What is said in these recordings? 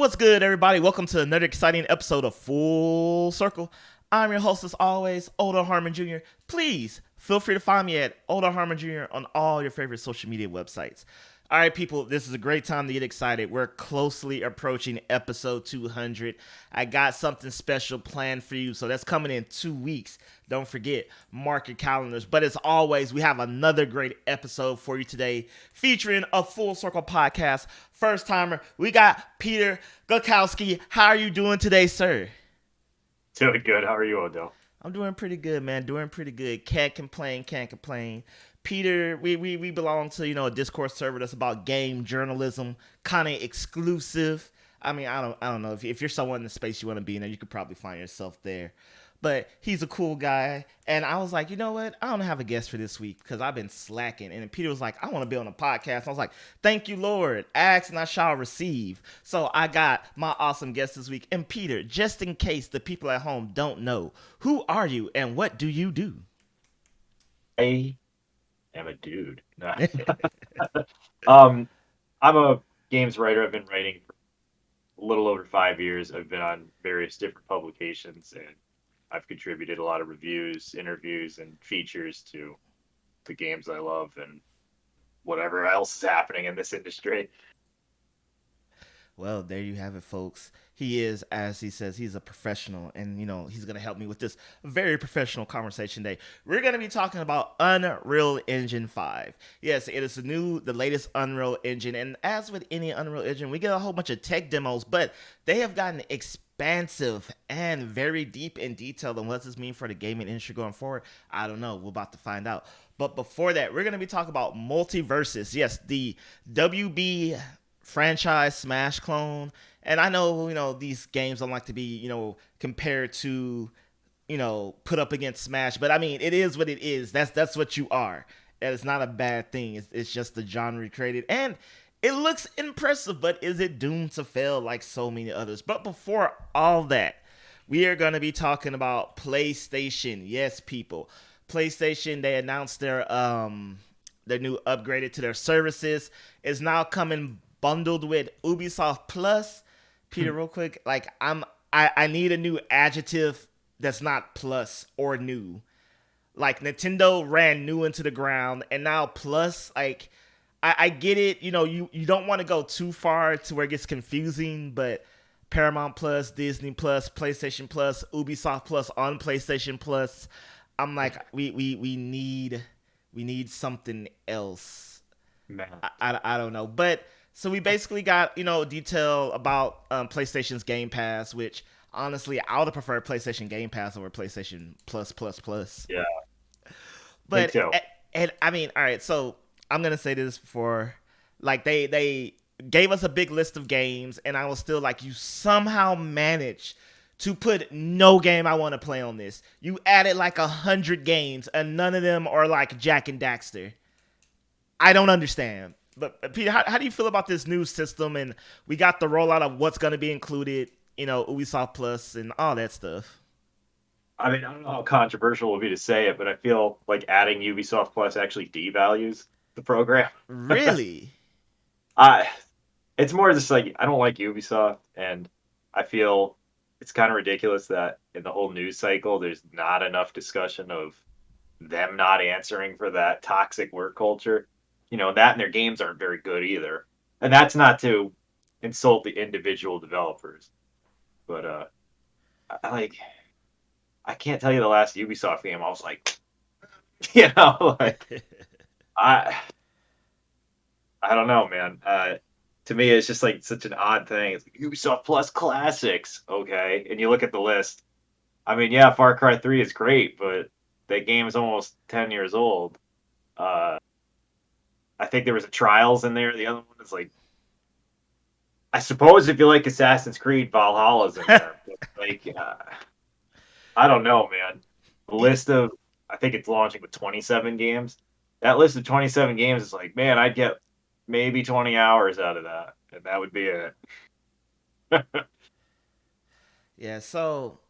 What's good, everybody? Welcome to another exciting episode of Full Circle. I'm your host, as always, Harmon Jr. Please feel free to find me at Harmon Jr. on all your favorite social media websites. All right, people, this is a great time to get excited. We're closely approaching episode 200. I got something special planned for you, so that's coming in 2 weeks. Don't forget, mark your calendars. But as always, we have another great episode for you today featuring a Full Circle podcast. First timer, we got Peter Glagowski. How are you doing today, sir? Doing good. How are you, Odell? I'm doing pretty good, man. Doing pretty good. Can't complain. Can't complain. Peter, we belong to a Discord server that's about game journalism, kind of exclusive. I mean, I don't know if you're someone in the space you want to be in, there, you could probably find yourself there. But he's a cool guy, and I was like, you know what? I don't have a guest for this week because I've been slacking. And then Peter was like, I want to be on a podcast. I was like, thank you, Lord. Ask and I shall receive. So I got my awesome guest this week. And Peter, just in case the people at home don't know, who are you and what do you do? I am a dude. Nah. um, I'm a games writer. I've been writing for a little over 5 years. I've been on various different publications, and I've contributed a lot of reviews, interviews, and features to the games I love and whatever else is happening in this industry. Well, there you have it, folks. He is, as he says, he's a professional, and he's gonna help me with this very professional conversation today. We're gonna be talking about Unreal Engine 5. Yes, it is the latest Unreal Engine, and as with any Unreal Engine, we get a whole bunch of tech demos, but they have gotten expansive and very deep in detail. And what does this mean for the gaming industry going forward? I don't know. We're about to find out. But before that, we're gonna be talking about MultiVersus. Yes, the WB franchise Smash clone. And I know, these games don't like to be, compared to, put up against Smash. But I mean, it is what it is. That's what you are. And it's not a bad thing. It's just the genre created. And it looks impressive, but is it doomed to fail like so many others? But before all that, we are going to be talking about PlayStation. Yes, people. PlayStation, they announced their new upgraded to their services is now coming bundled with Ubisoft Plus. Peter, real quick, like I need a new adjective that's not plus or new. Like Nintendo ran new into the ground, and now plus, like I get it. You don't want to go too far to where it gets confusing, but Paramount Plus, Disney Plus, PlayStation Plus, Ubisoft Plus on PlayStation Plus. I'm like, we need something else. Man. I don't know, but so we basically got detail about PlayStation's Game Pass, which honestly I would have preferred PlayStation Game Pass over PlayStation Plus Plus Plus. Yeah, me But too. and I mean, all right, so I'm gonna say this for like they gave us a big list of games, and I was still like, you somehow managed to put no game I want to play on this. You added like 100 games, and none of them are like Jack and Daxter. I don't understand. But Peter, how do you feel about this new system? And we got the rollout of what's going to be included, Ubisoft Plus and all that stuff. I mean, I don't know how controversial it will be to say it, but I feel like adding Ubisoft Plus actually devalues the program. Really? I It's more just like I don't like Ubisoft, and I feel it's kind of ridiculous that in the whole news cycle, there's not enough discussion of them not answering for that toxic work culture. That and their games aren't very good either. And that's not to insult the individual developers, but like I can't tell you the last Ubisoft game I was like, like I I don't know, man. To me, it's just like such an odd thing. It's like Ubisoft Plus Classics, okay? And you look at the list. I mean, yeah, Far Cry 3 is great, but that game is almost 10 years old. Uh, I think there was a Trials in there. The other one is like, I suppose if you like Assassin's Creed, Valhalla's in there. But like, I don't know, man. The list of, I think it's launching with 27 games. That list of 27 games is like, man, I'd get maybe 20 hours out of that, and that would be it. Yeah. So,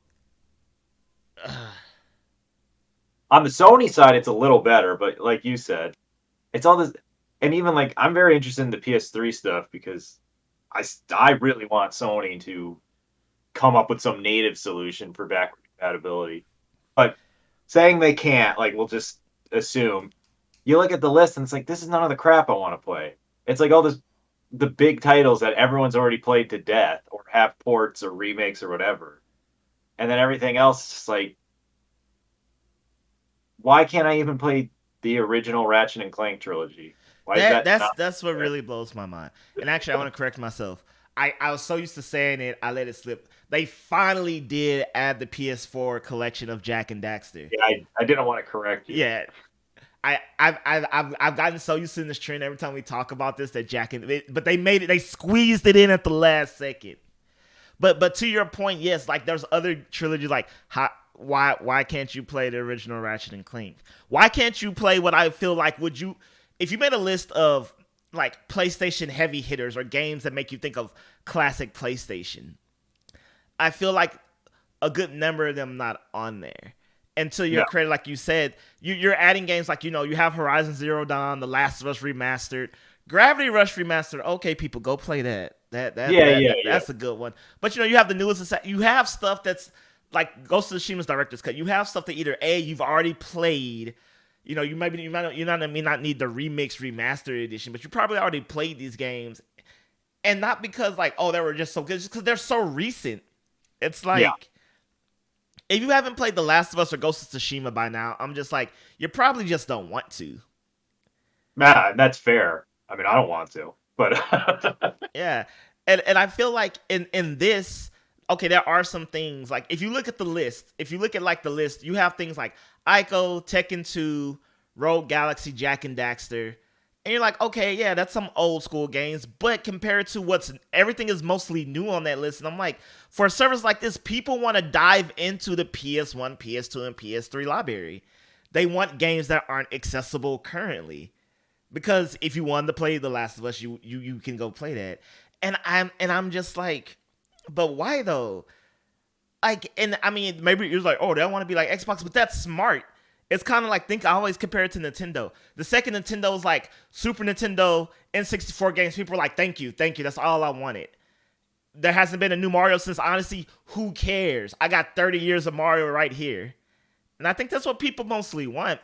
On the Sony side, it's a little better, but like you said, it's all this, and even like I'm very interested in the PS3 stuff because I really want Sony to come up with some native solution for backward compatibility. But saying they can't, like, we'll just assume. You look at the list and it's like, this is none of the crap I want to play. It's like all this, the big titles that everyone's already played to death or have ports or remakes or whatever. And then everything else is just like, why can't I even play the original Ratchet and Clank trilogy? Why is That that that's not that's what there? really blows my mind. And actually, I want to correct myself. I was so used to saying it, I let it slip. They finally did add the PS4 collection of Jack and Daxter. Yeah, I didn't want to correct you. Yeah, I've gotten so used to this trend every time we talk about this that but they made it, they squeezed it in at the last second. But to your point, yes, like there's other trilogies like why can't you play the original Ratchet and Clank? Why can't you play what I feel like would you if you made a list of like PlayStation heavy hitters or games that make you think of classic PlayStation? I feel like a good number of them not on there. And to your No. credit, like you said, you're adding games like you have Horizon Zero Dawn, The Last of Us remastered, Gravity Rush remastered. Okay, people, go play that. Yeah. That's a good one. But you have the newest. You have stuff that's like Ghost of Tsushima's director's cut. You have stuff that either A, you've already played. You may not need the remix remastered edition, but you probably already played these games, and not because like they were just so good, just because they're so recent. It's Yeah. like if you haven't played The Last of Us or Ghost of Tsushima by now, I'm just like you probably just don't want to. Man, that's fair. I mean, I don't want to, but Yeah. And I feel like in this, okay, there are some things like if you look at the list, if you look at like the list, you have things like Ico, Tekken 2, Rogue Galaxy, Jack and Daxter. And you're like, okay, yeah, that's some old school games, but compared to what's everything is mostly new on that list. And I'm like, for a service like this, people want to dive into the PS1, PS2, and PS3 library. They want games that aren't accessible currently. Because if you wanted to play The Last of Us, you can go play that. And I'm just like, but why though? Like, and I mean, maybe you're like, oh, they don't want to be like Xbox, but that's smart. It's kind of like I always compare it to Nintendo. The second Nintendo's like Super Nintendo N64 games, people are like, thank you, that's all I wanted. There hasn't been a new Mario since honestly, who cares? I got 30 years of Mario right here. And I think that's what people mostly want.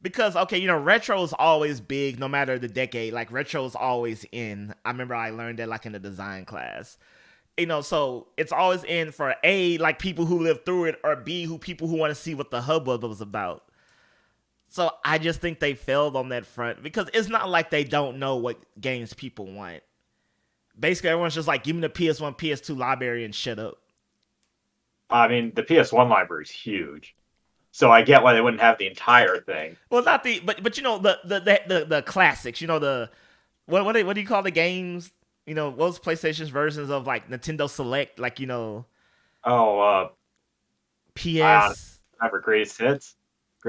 Because okay, retro is always big no matter the decade. Like retro is always in. I remember I learned that like in the design class. So it's always in for A, like people who lived through it, or B, people who want to see what the hubbub was about. So I just think they failed on that front because it's not like they don't know what games people want. Basically, everyone's just like, give me the PS1, PS2 library and shut up. I mean, the PS1 library is huge, so I get why they wouldn't have the entire thing. Well, not the, but the classics. The what do you call the games? What was PlayStation's versions of like Nintendo Select, like Oh, I honestly PS. remember greatest hits,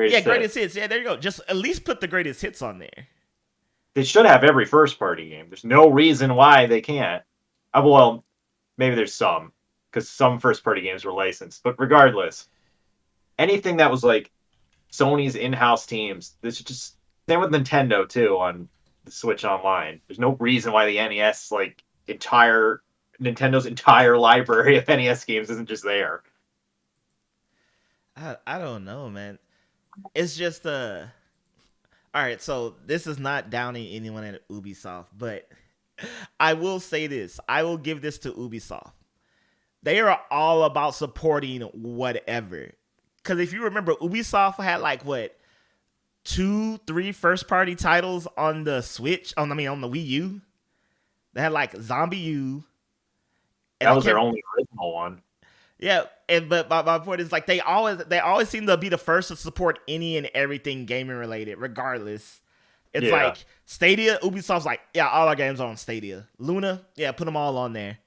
Yeah, greatest greatest hits. hits. Yeah, there you go. Just at least put the greatest hits on there. They should have every first party game. There's no reason why they can't. Well, maybe there's some because some first party games were licensed, but regardless, anything that was like Sony's in-house teams, this is just same with Nintendo too on the Switch Online. There's no reason why the NES like entire Nintendo's entire library of NES games isn't just there. I don't know, man. It's just all right, so this is not downing anyone at Ubisoft, but I will say this. I will give this to Ubisoft. They are all about supporting whatever. Because if you remember, Ubisoft had like what, two, three first party titles on the Switch. On the Wii U. They had like Zombie U, and That I was their can't. only original one. Yeah, and but my point is like they always seem to be the first to support any and everything gaming related, regardless. It's Yeah. like Stadia, Ubisoft's like, yeah, all our games are on Stadia. Luna, yeah, put them all on there.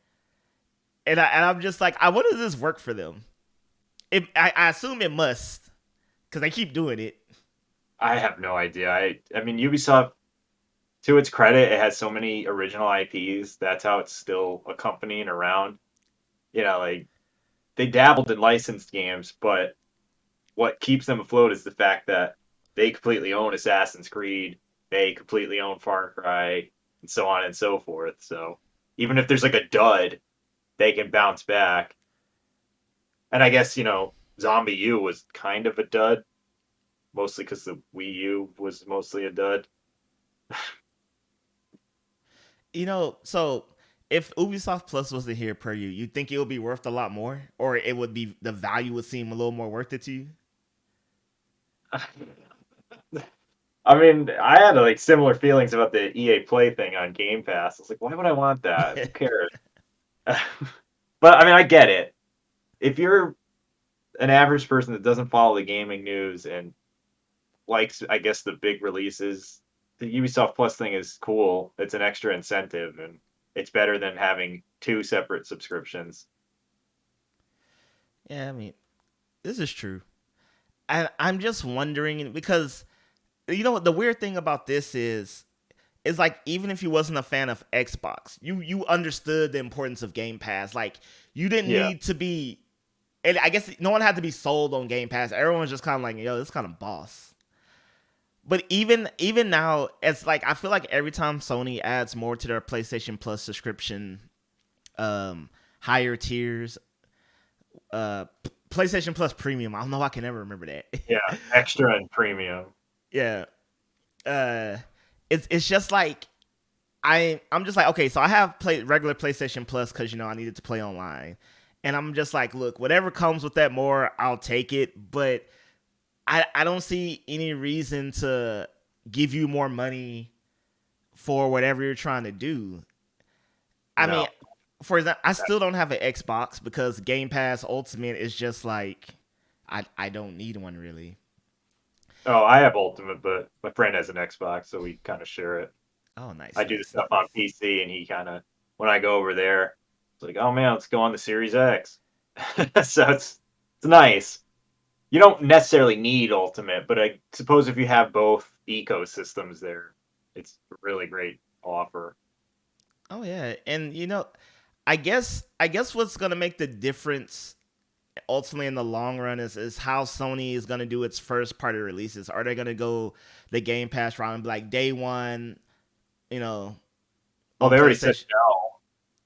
And I'm just like, what does this work for them? I assume it must, because they keep doing it. I have no idea. I mean Ubisoft, to its credit, it has so many original IPs. That's how it's still a company and around. Like they dabbled in licensed games, but what keeps them afloat is the fact that they completely own Assassin's Creed, they completely own Far Cry, and so on and so forth. So Even if there's like a dud, they can bounce back. And I guess, Zombie U was kind of a dud, mostly because the Wii U was mostly a dud. So if Ubisoft Plus wasn't here per you think it would be worth a lot more, or it would be the value would seem a little more worth it to you? I mean, I had like similar feelings about the EA Play thing on Game Pass. I was like, why would I want that? Who cares? But I mean, I get it. If you're an average person that doesn't follow the gaming news and likes, I guess, the big releases, the Ubisoft Plus thing is cool. It's an extra incentive, and it's better than having two separate subscriptions. Yeah, I mean, this is true. I'm just wondering because what the weird thing about this is like even if you wasn't a fan of Xbox, you understood the importance of Game Pass. Like you didn't Yeah. need to be, and I guess no one had to be sold on Game Pass. Everyone was just kind of like, yo, this kind of boss. But even now, it's like I feel like every time Sony adds more to their PlayStation Plus subscription, higher tiers, PlayStation Plus Premium. I don't know. I can never remember that. Yeah, extra and premium. Yeah. Uh, it's just like I'm just like, okay, so I have played regular PlayStation Plus because I needed to play online, and I'm just like, look, whatever comes with that more, I'll take it. But I don't see any reason to give you more money for whatever you're trying to do. I mean, No. for example, I still don't have an Xbox because Game Pass Ultimate is just like I don't need one really. Oh, I have Ultimate, but my friend has an Xbox, so we kind of share it. Oh, nice, I do the nice, stuff on nice. PC, and he kind of, when I go over there, it's like, oh man, let's go on the Series X. So it's nice. You don't necessarily need Ultimate, but I suppose if you have both ecosystems there, it's a really great offer. Oh yeah, and I guess what's gonna make the difference ultimately in the long run is how Sony is gonna do its first party releases. Are they gonna go the Game Pass route and be like day one, you know, Well, on they already said PlayStation? no.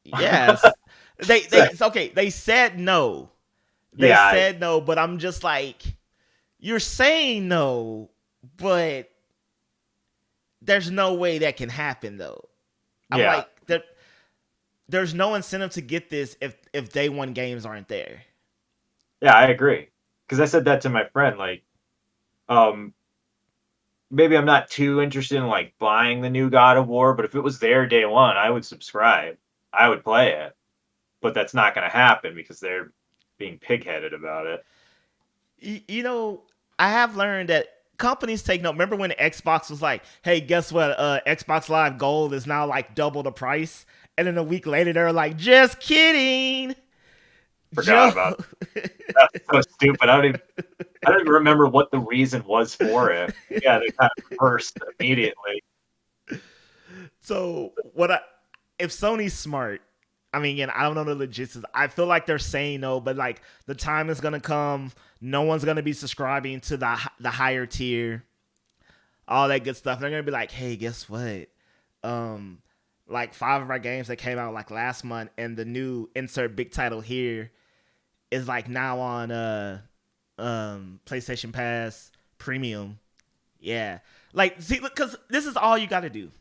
Yes, they So, they it's okay. They said no. They yeah, said no, but I'm just like, you're saying no, but there's no way that can happen though. I'm yeah, like, there's no incentive to get this if day one games aren't there. yeah, I agree. Because I said that to my friend, like, um, maybe I'm not too interested in like buying the new God of War, but if it was there day one, I would subscribe. I would play it. But that's not going to happen because they're being pigheaded about it. You know, I have learned that companies take note. Remember when Xbox was like, "Hey, guess what? Xbox Live Gold is now like double the price," and then a week later they're like, "Just kidding, Forgot Joe." about it. That's so stupid. I don't even remember what the reason was for it. Yeah, they kind of reversed immediately. So what I if Sony's smart, I mean, again, I don't know the logistics. I feel like they're saying no, but like the time is gonna come. No one's gonna be subscribing to the higher tier, all that good stuff. They're gonna be like, hey, guess what? Um, like five of our games that came out like last month, and the new insert big title here is like now on PlayStation Pass Premium. Yeah, like see, because this is all you got to do.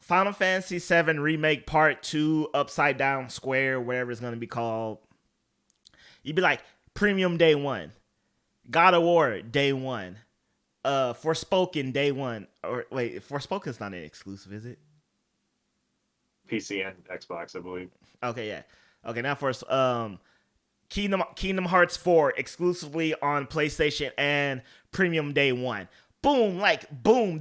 Final Fantasy VII Remake Part 2 Upside Down Square, whatever it's going to be called. You'd be like, Premium Day 1. God of War Day 1. Forspoken Day 1. Or wait, Forspoken's not an exclusive, is it? PC and Xbox, I believe. Okay, yeah. Okay, now for Kingdom Hearts 4 exclusively on PlayStation and Premium Day 1. Boom, like boom,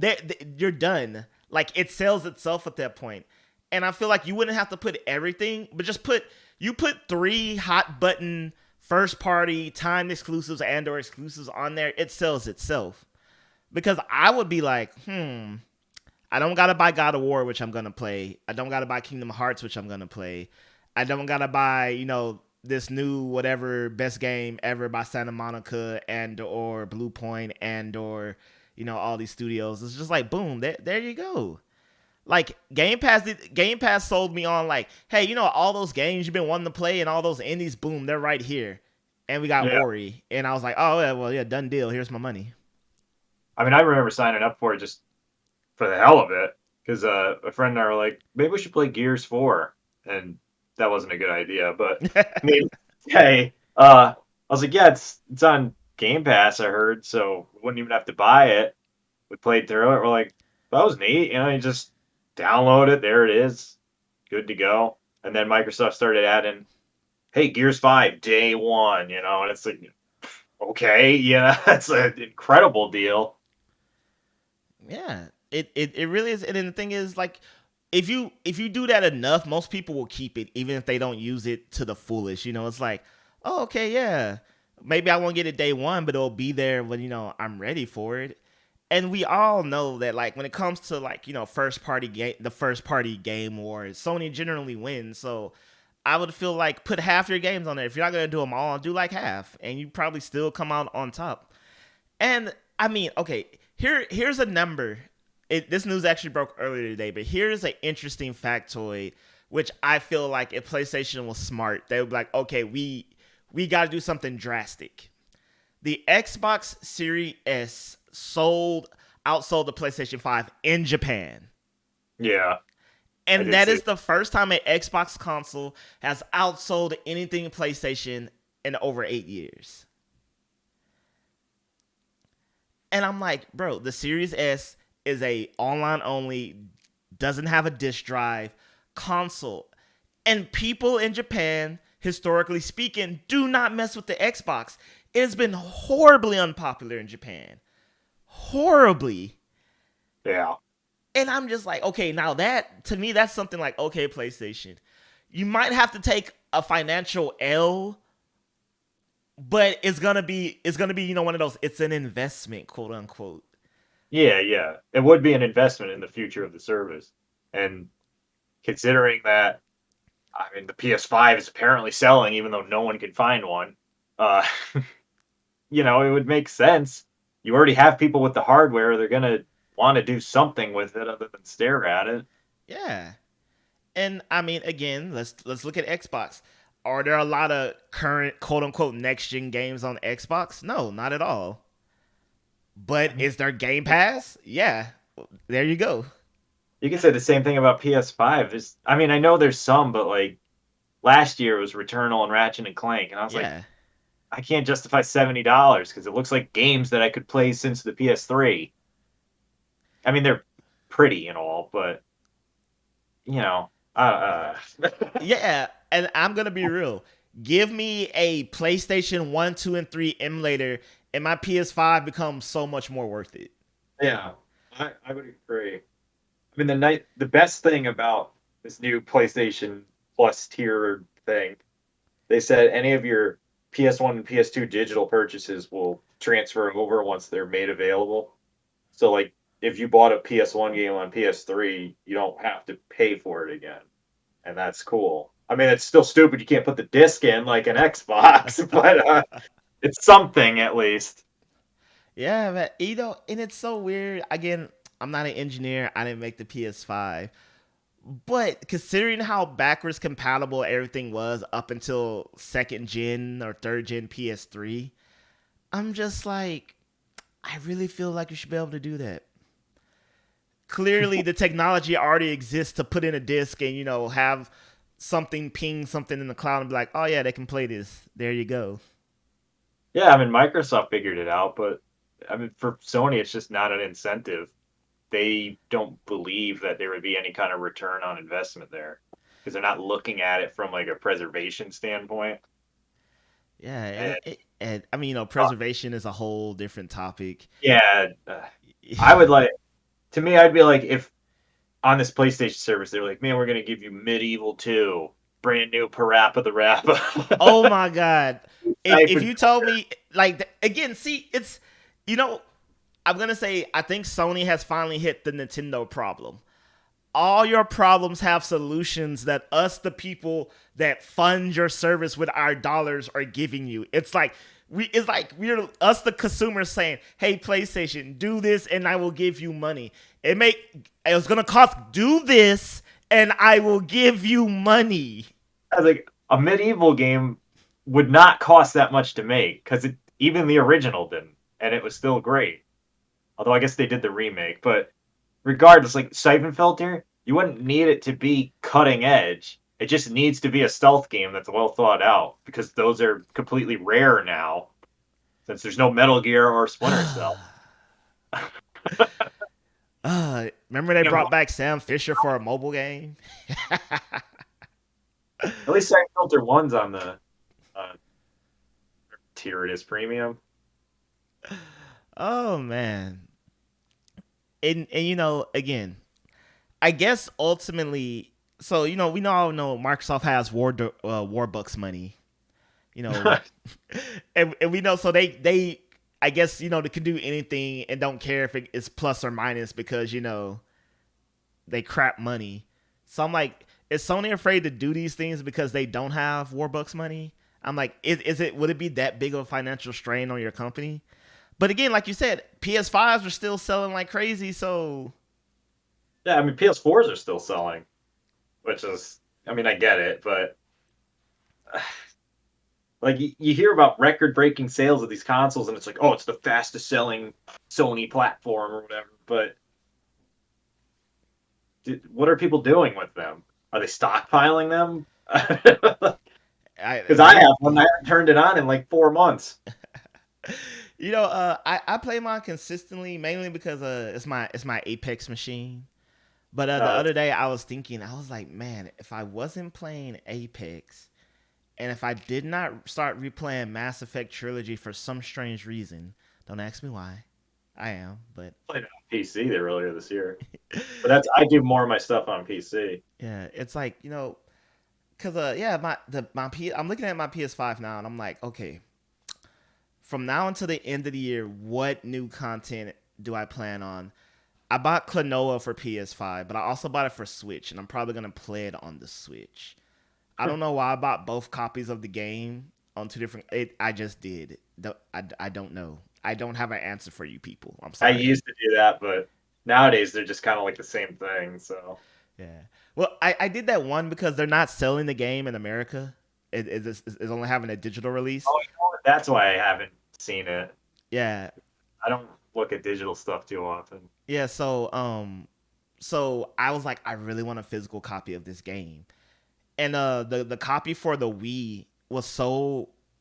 you're done. Like it sells itself at that point. And I feel like you wouldn't have to put everything, but just put 3 hot button first party timed exclusives and or exclusives on there. It sells itself. Because I would be like, I don't gotta buy God of War, which I'm gonna play. I don't gotta buy Kingdom Hearts, which I'm gonna play. I don't gotta buy, this new whatever best game ever by Santa Monica and or Blue Point and or all these studios. It's just like boom, there you go. Like Game Pass sold me on like, hey, all those games you've been wanting to play and all those indies, boom, they're right here. And we got Yeah. Ori, and I was like, oh yeah, well yeah, done deal. Here's my money. I mean, I remember signing up for it just for the hell of it because a friend and I were like, maybe we should play Gears 4, and that wasn't a good idea. But maybe, hey, I was like, yeah, it's on Game Pass, I heard, so we wouldn't even have to buy it. We played through it. We're like, that was neat. You just download it. There it is, good to go. And then Microsoft started adding, hey, Gears 5 day one. And it's like, okay, yeah, that's an incredible deal. Yeah, it really is. And then the thing is, like, if you do that enough, most people will keep it, even if they don't use it to the fullest. It's like, oh, okay, yeah, maybe I won't get it day one, but it'll be there when I'm ready for it. And we all know that, like, when it comes to like first party game, the first party game wars, Sony generally wins. So I would feel like put half your games on there. If you're not gonna do them all, do like half, and you probably still come out on top. And I mean, okay, here's a number. This news actually broke earlier today, but here's an interesting factoid, which I feel like if PlayStation was smart, they would be like, okay, we got to do something drastic. The Xbox Series S outsold the PlayStation 5 in Japan. Yeah. And that is the first time an Xbox console has outsold anything PlayStation in over 8 years. And I'm like, bro, the Series S is a online only, doesn't have a disc drive console. And people in Japan, historically speaking, do not mess with the Xbox. It has been horribly unpopular in Japan. Horribly. Yeah. And I'm just like, okay, now that, to me, that's something like, okay, PlayStation, you might have to take a financial L, but it's gonna be one of those, it's an investment, quote unquote. Yeah. It would be an investment in the future of the service. And considering that, I mean, the PS5 is apparently selling, even though no one can find one, uh, it would make sense. You already have people with the hardware. They're going to want to do something with it other than stare at it. Yeah. And I mean, again, let's look at Xbox. Are there a lot of current quote unquote next gen games on Xbox? No, not at all. But is there Game Pass? Yeah. There you go. You can say the same thing about PS5. I know there's some, but like last year it was Returnal and Ratchet and Clank, and I was like, I can't justify $70 because it looks like games that I could play since the PS3. I mean, they're pretty and all, but Yeah, and I'm gonna be real. Give me a PlayStation 1, 2, and 3 emulator, and my PS5 becomes so much more worth it. Yeah, I would agree. I mean, the best thing about this new PlayStation Plus tier thing, they said any of your PS1 and PS2 digital purchases will transfer over once they're made available. So, like, if you bought a PS1 game on PS3, you don't have to pay for it again. And that's cool. I mean, it's still stupid. You can't put the disc in like an Xbox, but it's something at least. Yeah, but and it's so weird. Again, I'm not an engineer. I didn't make the PS5. But considering how backwards compatible everything was up until second gen or third gen PS3, I'm just like, I really feel like you should be able to do that. Clearly, the technology already exists to put in a disc and, have something ping something in the cloud and be like, oh yeah, they can play this. There you go. Yeah, I mean, Microsoft figured it out, but I mean, for Sony, it's just not an incentive. They don't believe that there would be any kind of return on investment there because they're not looking at it from like a preservation standpoint. Yeah, and I mean, preservation is a whole different topic. Yeah, I would like, to me, I'd be like, if on this PlayStation service, they're like, man, we're going to give you Medieval 2, brand new Parappa the Rappa. Oh my God. If you told me, like, again, see, it's, I'm going to say, I think Sony has finally hit the Nintendo problem. All your problems have solutions that us, the people that fund your service with our dollars, are giving you. It's like we're us, the consumers, saying, hey, PlayStation, do this and I will give you money. It was gonna cost do this, and I will give you money. I was like, a medieval game would not cost that much to make because even the original didn't, and it was still great. Although I guess they did the remake, but regardless, like Siphon Filter, you wouldn't need it to be cutting edge. It just needs to be a stealth game that's well thought out because those are completely rare now since there's no Metal Gear or Splinter Cell. Remember they brought back Sam Fisher for a mobile game? At least Siphon Filter 1's on the uh, tier it is premium. Oh man. And again, I guess ultimately, so we all know Microsoft has Warbucks money, you know, and we know, so they I guess they can do anything and don't care if it's plus or minus because they crap money. So I'm like, is Sony afraid to do these things because they don't have Warbucks money? I'm like, would it be that big of a financial strain on your company? But again, like you said, PS5s are still selling like crazy, so Yeah, I mean PS4s are still selling, which is, I mean, I get it, but like you hear about record-breaking sales of these consoles, and it's like, oh, it's the fastest-selling Sony platform or whatever. But what are people doing with them? Are they stockpiling them? Because I have one. I haven't turned it on in like 4 months. I play mine consistently mainly because it's my Apex machine. But the other day I was thinking, I was like, man, if I wasn't playing Apex, and if I did not start replaying Mass Effect Trilogy for some strange reason, don't ask me why. I am, but I played it on PC there earlier this year. But I do more of my stuff on PC. yeah, it's like cause yeah, I'm looking at my PS5 now, and I'm like, okay, from now until the end of the year, what new content do I plan on? I bought Klonoa for PS5, but I also bought it for Switch, and I'm probably gonna play it on the Switch. I don't know why I bought both copies of the game on two different. I just did. I don't know. I don't have an answer for you people. I'm I sorry. used to do that, but nowadays they're just kind of like the same thing. So Yeah. Well, I did that one because they're not selling the game in America. It's only having a digital release. oh, you know what? That's why I haven't seen it. Yeah. I don't look at digital stuff too often. Yeah. So I was like, I really want a physical copy of this game, and the copy for the Wii was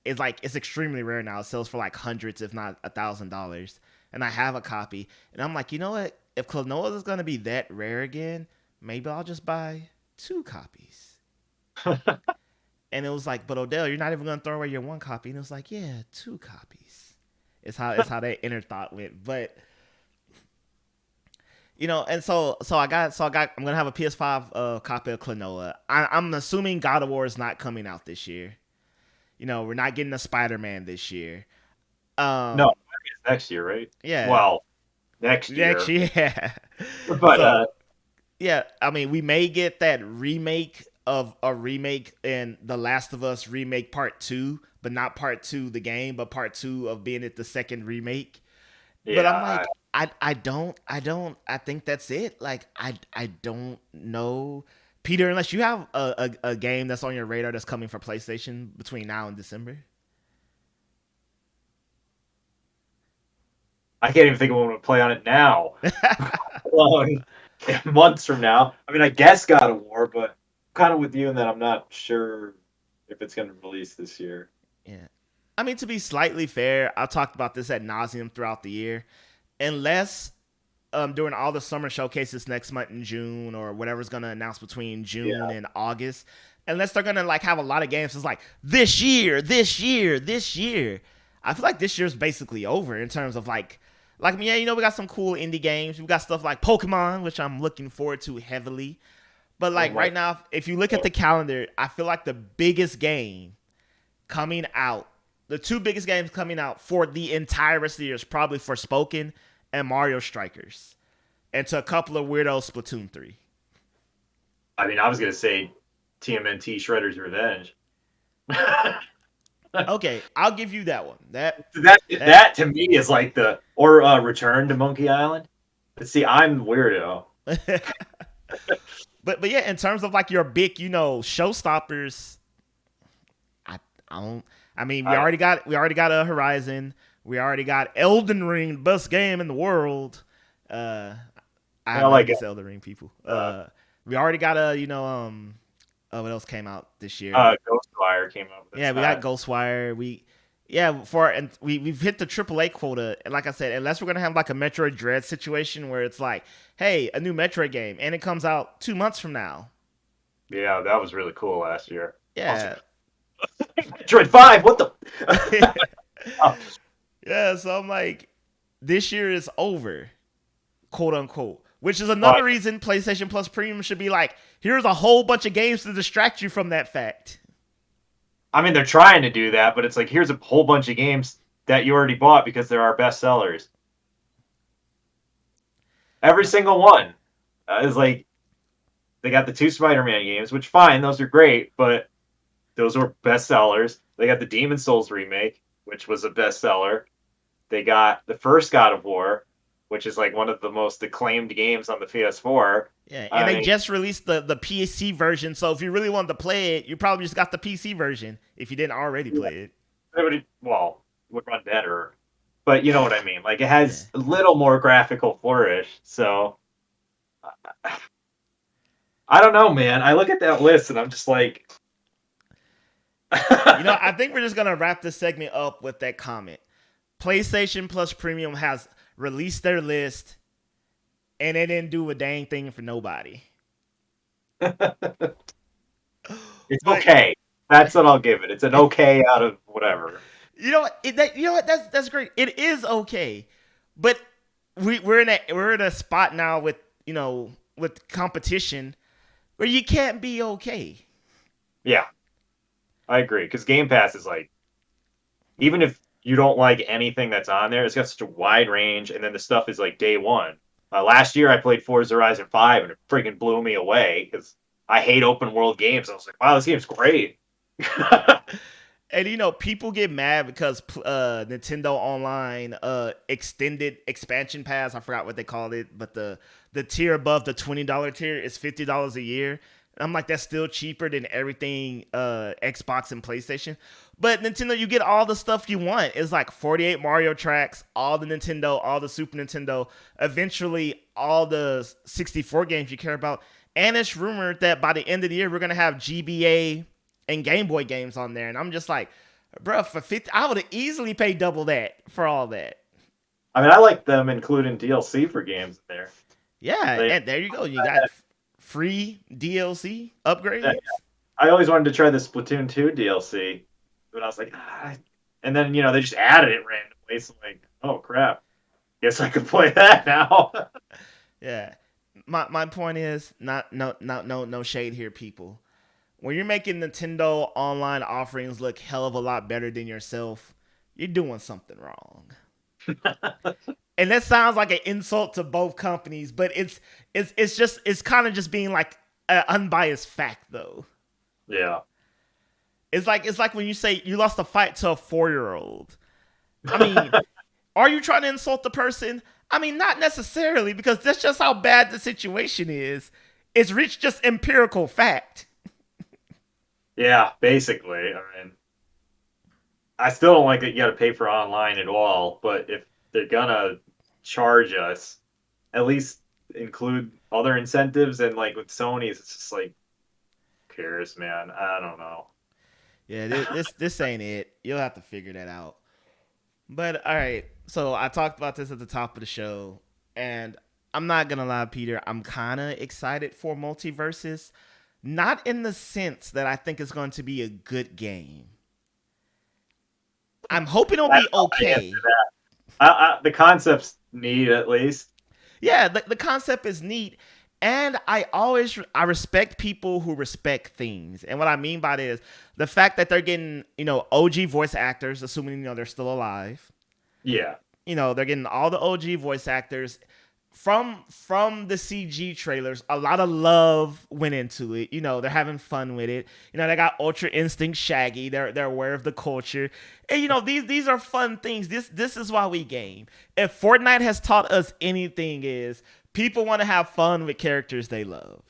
it's extremely rare now. It sells for like hundreds, if not $1,000, and I have a copy, and I'm like, you know what? If Klonoa is gonna be that rare again, maybe I'll just buy two copies. And it was like, but Odell, you're not even gonna throw away your one copy, and it was like, yeah, two copies. It's how that inner thought went, but and I'm gonna have a PS5 copy of Klonoa. I'm assuming God of War is not coming out this year. We're not getting a Spider-Man this year. No, Um, it's next year, right? yeah, Well, next next year. year. Yeah. But So yeah, I mean, we may get that remake of a remake in The Last of Us remake part two, but not part two the game, but part two of being it the second remake. But I'm yeah, like, I think that's it. Like, I don't know, Peter, unless you have a game that's on your radar that's coming for PlayStation between now and December. I can't even think of one to play on it now. Long months from now. I mean, I guess God of War, but I'm kind of with you in that I'm not sure if it's going to release this year. Yeah, I mean, to be slightly fair, I talked about this at nauseum throughout the year. Unless during all the summer showcases next month in June or whatever's gonna announce between June Yeah, and August, unless they're gonna like have a lot of games, it's like this year, this year, this year. I feel like this year's basically over in terms of like yeah, we got some cool indie games. We got stuff like Pokemon, which I'm looking forward to heavily. But oh like my right now, if you look at God. the calendar, I feel like the biggest game coming out, the two biggest games coming out for the entire rest of the year is probably Forspoken and Mario Strikers, and to a couple of weirdos, Splatoon 3. I mean, I was going to say TMNT Shredder's Revenge. that Okay, I'll give you that one. That that to me is like the or Return to Monkey Island. See, I'm weirdo. But yeah, in terms of like your big, showstoppers, I I don't. I mean, we I already got a Horizon. We already got Elden Ring, best game in the world. Uh, I I have nothing like it. against Elden Ring people. Uh, We already got a what else came out this year? Ghostwire came up with Yeah, we got that. Ghostwire. We've hit the AAA quota. And like I said, unless we're gonna have like a Metroid Dread situation where it's like, hey, a new Metroid game, and it comes out 2 months from now. Yeah, that was really cool last year. I was Yeah. like, Metroid 5, what the? Oh, Yeah, so I'm like, this year is over, quote unquote. Which is but another reason PlayStation Plus Premium should be like, here's a whole bunch of games to distract you from that fact. I mean, they're trying to do that, but it's like here's a whole bunch of games that you already bought because they're our best sellers. Every single one is like they got the two Spider-Man games, which fine, those are great, but those were best sellers. They got the Demon Souls remake, which was a bestseller. They got the first God of War, which is like one of the most acclaimed games on the PS4. Yeah, and I they mean, just released the PC version, so if you really wanted to play it, you probably just got the PC version if you didn't already play it. well, would run better, but you know what I mean. Like it Yeah. has a little more graphical flourish. So I don't know, man. I look at that list and I'm just like, I think we're just gonna wrap this segment up with that comment. PlayStation Plus Premium has released their list, and they didn't do a dang thing for nobody. it's But okay. That's what I'll give it. It's an okay out of whatever. That's great. It is okay, but we're in a spot now with with competition where you can't be okay. Yeah, I agree. Because Game Pass is like, even if you don't like anything that's on there, it's got such a wide range, and then the stuff is like day one. Last year, I played Forza Horizon 5, and it freaking blew me away because I hate open world games. I was like, wow, this game's great. And people get mad because Nintendo Online extended expansion pass. I forgot what they called it, but the tier above the $20 tier is $50 a year. And I'm like, that's still cheaper than everything Xbox and PlayStation. But Nintendo, you get all the stuff you want. It's like 48 Mario tracks, all the Nintendo, all the Super Nintendo, eventually all the 64 games you care about. And it's rumored that by the end of the year, we're gonna have GBA and Game Boy games on there, and I'm just like, bro, for 50, I would have easily paid double that for all that. I mean, I like them including DLC for games in there. Yeah, They, and there you go. You got free DLC upgrades. I always wanted to try the Splatoon 2 DLC, but I was like, and then they just added it randomly. So I'm like, oh crap, guess I could play that now. Yeah, my point is no shade here, people. When you're making Nintendo online offerings look hell of a lot better than yourself, you're doing something wrong. And that sounds like an insult to both companies, but it's kind of just being like an unbiased fact though. Yeah. It's like when you say you lost a fight to a 4-year-old. I mean, are you trying to insult the person? I mean, not necessarily, because that's just how bad the situation is. It's reached just empirical fact. Yeah, basically. I mean, I still don't like that you got to pay for online at all, but if they're gonna charge us, at least include other incentives. And like with Sony's, it's just like, who cares, man? I don't know. Yeah, this ain't it. You'll have to figure that out. But all right, so I talked about this at the top of the show, and I'm not gonna lie, Peter. I'm kind of excited for MultiVersus, not in the sense that I think it's going to be a good game. I'm hoping it'll That's be how I answer okay. that. The concept's neat, at least. Yeah, the concept is neat, and I respect people who respect things. And what I mean by that is the fact that they're getting OG voice actors, assuming they're still alive. Yeah. They're getting all the OG voice actors. from the CG trailers, a lot of love went into it. They're having fun with it. They got Ultra Instinct Shaggy. They're aware of the culture, and these are fun things. This is why we game. If Fortnite has taught us anything, is people want to have fun with characters they love.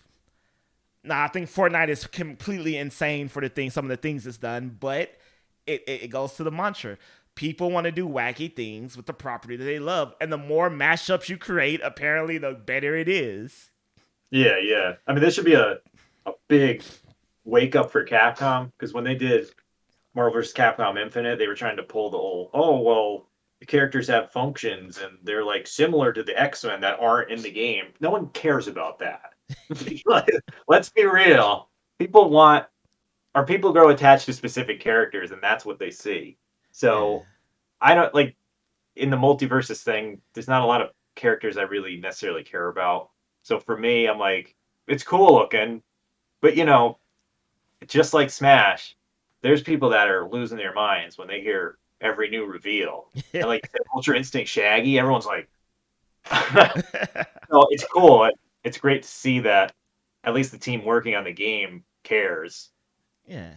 Now, I think Fortnite is completely insane for some of the things it's done, but it goes to the mantra. People want to do wacky things with the property that they love, and the more mashups you create, apparently, the better it is. Yeah, yeah. I mean, this should be a big wake up for Capcom, because when they did Marvel vs. Capcom Infinite, they were trying to pull the whole, oh, well, the characters have functions and they're like similar to the X-Men that aren't in the game. No one cares about that. Let's be real. People grow attached to specific characters, and that's what they see. Yeah. So I don't like in the MultiVersus thing. There's not a lot of characters I really necessarily care about. So for me, I'm like, it's cool looking, but just like Smash, there's people that are losing their minds when they hear every new reveal. And like Ultra Instinct Shaggy, everyone's like, no, it's cool. It's great to see that at least the team working on the game cares. Yeah.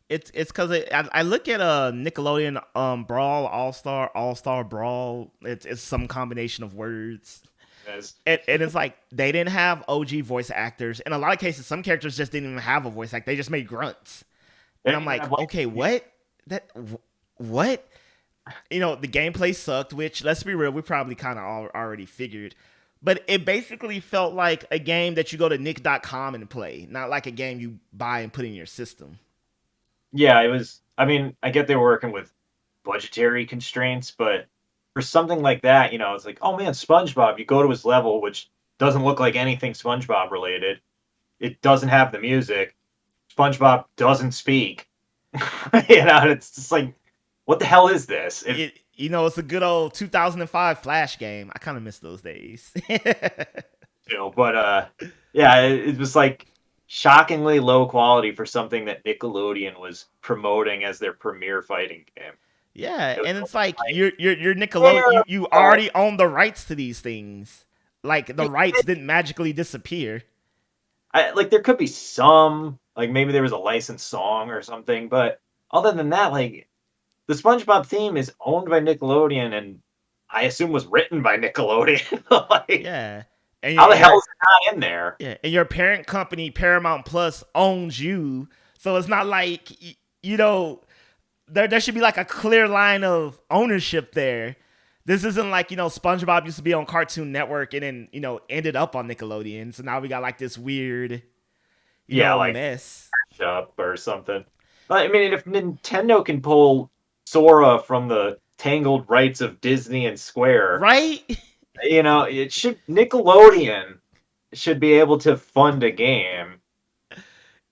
It's because I look at Nickelodeon Brawl All Star Brawl. It's some combination of words. Yes. And it's like they didn't have OG voice actors. In a lot of cases, some characters just didn't even have a voice act. They just made grunts. And I'm like, okay, what? What? The gameplay sucked, which, let's be real, we probably kind of already figured. But it basically felt like a game that you go to nick.com and play, not like a game you buy and put in your system. Yeah, it was. I mean, I get they were working with budgetary constraints, but for something like that, it's like, oh man, SpongeBob. You go to his level, which doesn't look like anything SpongeBob related. It doesn't have the music. SpongeBob doesn't speak. It's just like, what the hell is this? It's a good old 2005 Flash game. I kind of miss those days. But yeah, it was like shockingly low quality for something that Nickelodeon was promoting as their premier fighting game. Yeah, and it's like you're Nickelodeon. You already own the rights to these things. Like the rights didn't magically disappear. Like there could be some, like maybe there was a licensed song or something, but other than that, like the SpongeBob theme is owned by Nickelodeon, and I assume was written by Nickelodeon. Yeah. And how the hell is it not in there? Yeah, and your parent company Paramount Plus owns you, so it's not like there should be like a clear line of ownership there. This isn't like SpongeBob used to be on Cartoon Network and then ended up on Nickelodeon, so now we got like this weird like mess up or something. I mean, if Nintendo can pull Sora from the tangled rights of Disney and Square, right? Nickelodeon should be able to fund a game.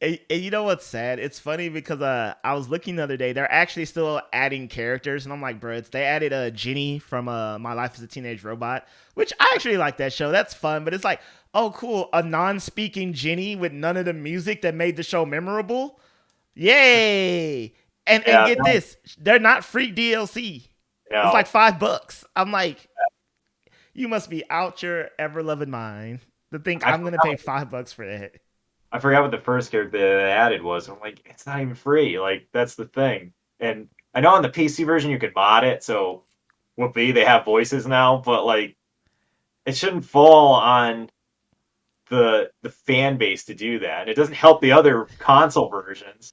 And you know what's sad? It's funny because I was looking the other day. They're actually still adding characters, and I'm like, bro, they added Jenny from My Life as a Teenage Robot, which I actually like that show. That's fun, but it's like, oh, cool, a non-speaking Jenny with none of the music that made the show memorable. Yay! And get this, they're not free DLC. No. It's like $5. I'm like, you must be out your ever-loving mind to think I'm going to pay $5 for that. I forgot what the first character they added was. I'm like, it's not even free. Like, that's the thing. And I know on the PC version you could mod it, so whoopee, they have voices now, but like, it shouldn't fall on the fan base to do that. And it doesn't help the other console versions.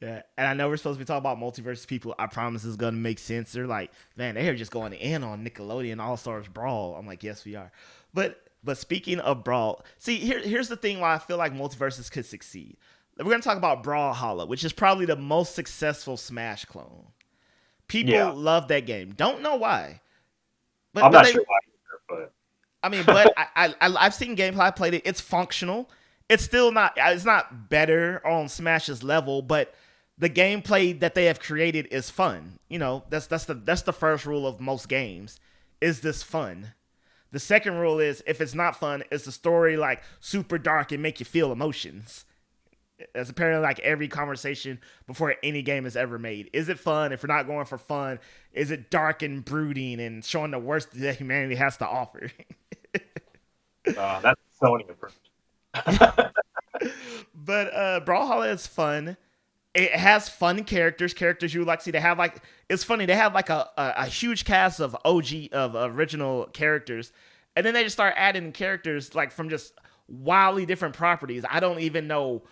Yeah, and I know we're supposed to be talking about MultiVersus people. I promise it's gonna make sense. They're like, man, they're just going in on Nickelodeon All Stars Brawl. I'm like, yes, we are. But speaking of Brawl, see, here's the thing why I feel like MultiVersus could succeed. We're gonna talk about Brawlhalla, which is probably the most successful Smash clone. People love that game. Don't know why. But I'm not sure why either, but I mean, but I've seen gameplay. I played it. It's functional. It's still not. It's not better on Smash's level, but the gameplay that they have created is fun. That's the first rule of most games. Is this fun? The second rule is if it's not fun, is the story like super dark and make you feel emotions? That's apparently like every conversation before any game is ever made. Is it fun? If we're not going for fun, is it dark and brooding and showing the worst that humanity has to offer? That's a Sony approach. But Brawlhalla is fun. It has fun characters you would like to see. They have like it's funny. They have like a huge cast of OG of original characters, and then they just start adding characters like from just wildly different properties. I don't even know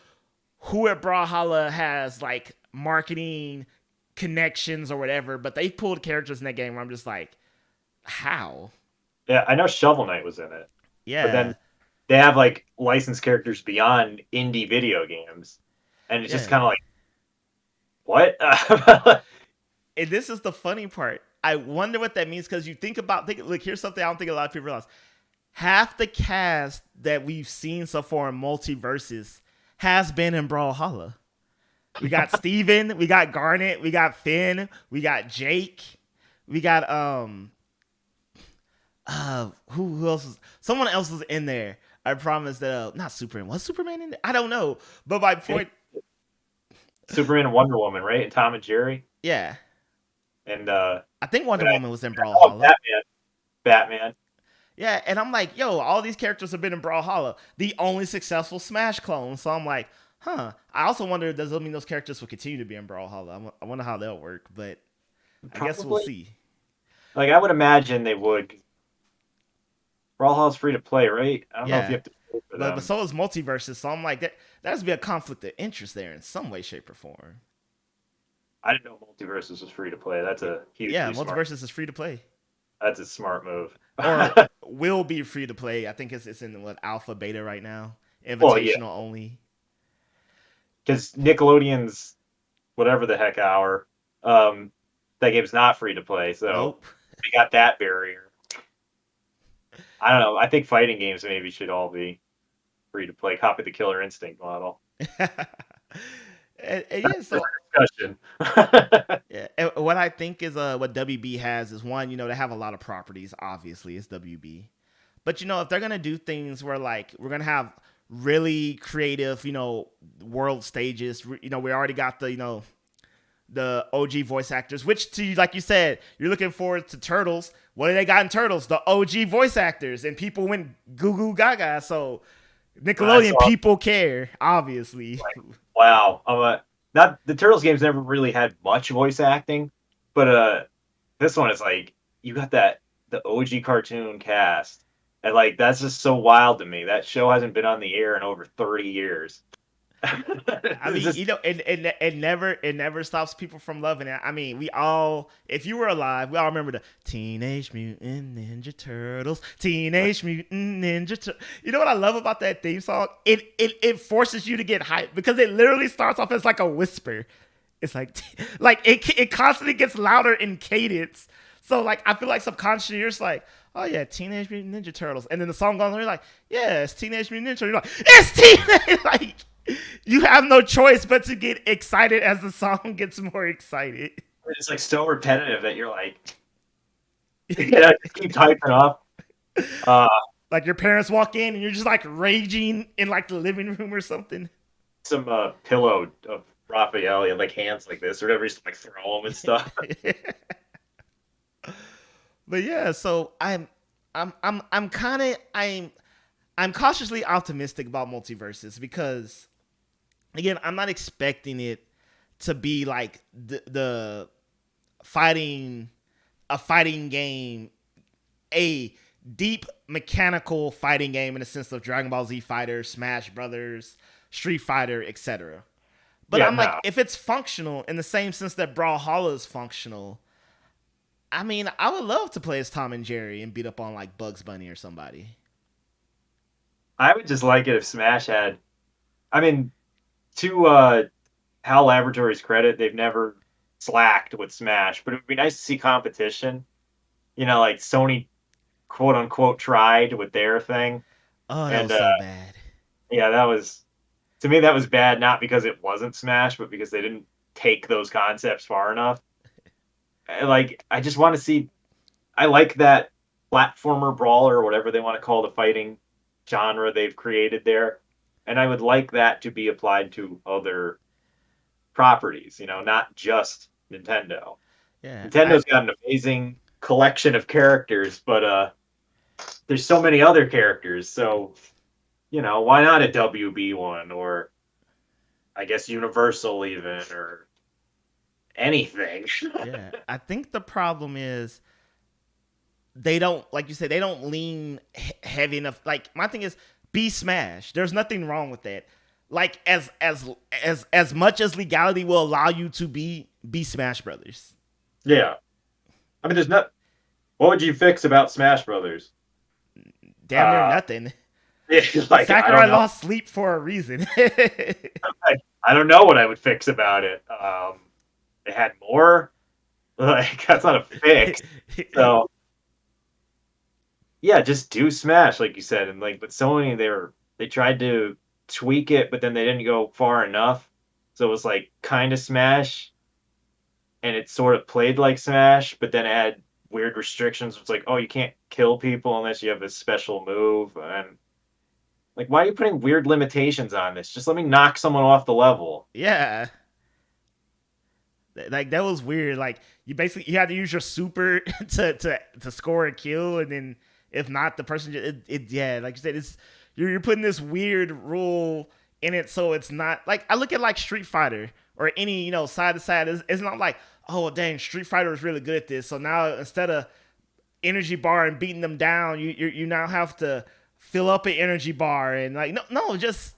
who at Brawlhalla has like marketing connections or whatever, but they pulled characters in that game where I'm just like, how? Yeah, I know Shovel Knight was in it, but then Yeah, they have like licensed characters beyond indie video games, and it's just yeah. kind of like what? And this is the funny part. I wonder what that means because you look, here's something I don't think a lot of people realize. Half the cast that we've seen so far in Multiverses has been in Brawlhalla. We got Steven, we got Garnet, we got Finn, we got Jake, we got who else is someone else was in there. I promise that not Superman. Was Superman in there? I don't know. But my point Superman and Wonder Woman, right? And Tom and Jerry, yeah. and I think Wonder and Woman was in oh, Brawlhalla. Batman. Yeah, and I'm like, yo, all these characters have been in Brawlhalla, the only successful Smash clone. So I'm like, huh. I also wonder, does that mean those characters will continue to be in Brawlhalla? I wonder how they'll work, but I guess we'll Probably. see. Like I would imagine they would. Brawlhalla's free to play, right? I don't know if you Yeah, have to pay for but them. so is Multiverses. So I'm like, that has to be a conflict of interest there in some way, shape, or form. I didn't know MultiVersus was free to play. That's a Yeah, hugely smart. Multiverses is free to play, That's a smart move. or will be free to play. I think it's in what alpha beta right now, Well, yeah, invitational only. because Nickelodeon's whatever the heck hour, um, that game's not free to play, so Nope. we got that barrier. I don't know. I think fighting games maybe should all be free to play. Copy the Killer Instinct model. And yeah, so Discussion. yeah, and what I think is what WB has is one, they have a lot of properties. Obviously, it's WB, but if they're gonna do things where like we're gonna have really creative, world stages. We already got the OG voice actors, which to like you said, you're looking forward to Turtles. What do they got in Turtles? The OG voice actors, and people went goo goo gaga. So I Nickelodeon saw people care, obviously. like, wow. Not the Turtles games never really had much voice acting, but this one is like you got the OG cartoon cast, and like that's just so wild to me. That show hasn't been on the air in over 30 years. I It's mean, just it never stops people from loving it. I mean, we all, if you were alive, we all remember the Teenage Mutant Ninja Turtles, Teenage Mutant Ninja Turtles. You know what I love about that theme song? It forces you to get hyped because it literally starts off as like a whisper. It's like like it constantly gets louder in cadence. So like I feel like subconsciously you're just like, oh yeah, Teenage Mutant Ninja Turtles, and then the song goes on, you're like, yeah, it's Teenage Mutant Ninja Turtles. You're like, it's Teenage like you have no choice but to get excited as the song gets more excited. it's like so repetitive that you're like, just keep typing up. Uh, Like your parents walk in and you're just like raging in like the living room or something. some pillow of Raphael, he had like hands like this or whatever. He's like throw them and stuff. But yeah, so I'm kind of I'm cautiously optimistic about multiverses because again, I'm not expecting it to be like the fighting a fighting game, a deep mechanical fighting game in the sense of Dragon Ball Z Fighter, Smash Brothers, Street Fighter, etc. But Yeah, I'm like, no. if it's functional in the same sense that Brawlhalla is functional, I mean, I would love to play as Tom and Jerry and beat up on like Bugs Bunny or somebody. I would just like it if Smash had. I mean, to HAL Laboratories' credit, they've never slacked with Smash, but it would be nice to see competition. Like Sony quote unquote tried with their thing, Oh, that and was so bad. yeah, that was to me that was bad. Not because it wasn't Smash, but because they didn't take those concepts far enough. Like I just want to see. I like that platformer brawler or whatever they want to call the fighting genre they've created there, and I would like that to be applied to other properties. Not just Nintendo. Yeah, I Nintendo's got an amazing collection of characters, but there's so many other characters. So, why not a WB one, or I guess Universal even, or anything? Yeah, I think the problem is they don't, like you said, they don't lean heavy enough. Like my thing is, be Smash. There's nothing wrong with that. Like as much as legality will allow you to be Smash Brothers. Yeah. I mean, there's not. What would you fix about Smash Brothers? Damn near Uh, nothing. like I don't Sakurai know. lost sleep for a reason. I don't know what I would fix about it. It had more. Like that's not a fix. So yeah, just do Smash, like you said, and like, but Sony, they tried to tweak it, but then they didn't go far enough. So it was like kind of Smash, and it sort of played like Smash, but then it had weird restrictions. It's like, oh, you can't kill people unless you have this special move, and like, why are you putting weird limitations on this? Just let me knock someone off the level. Yeah, like that was weird. Like you had to use your super to score a kill, and then if not, the person yeah, like you said, it's you're putting this weird rule in it, so it's not like I look at like Street Fighter or any side to side. It's not like, oh dang, Street Fighter is really good at this, so now instead of energy bar and beating them down, you now have to fill up an energy bar and like no just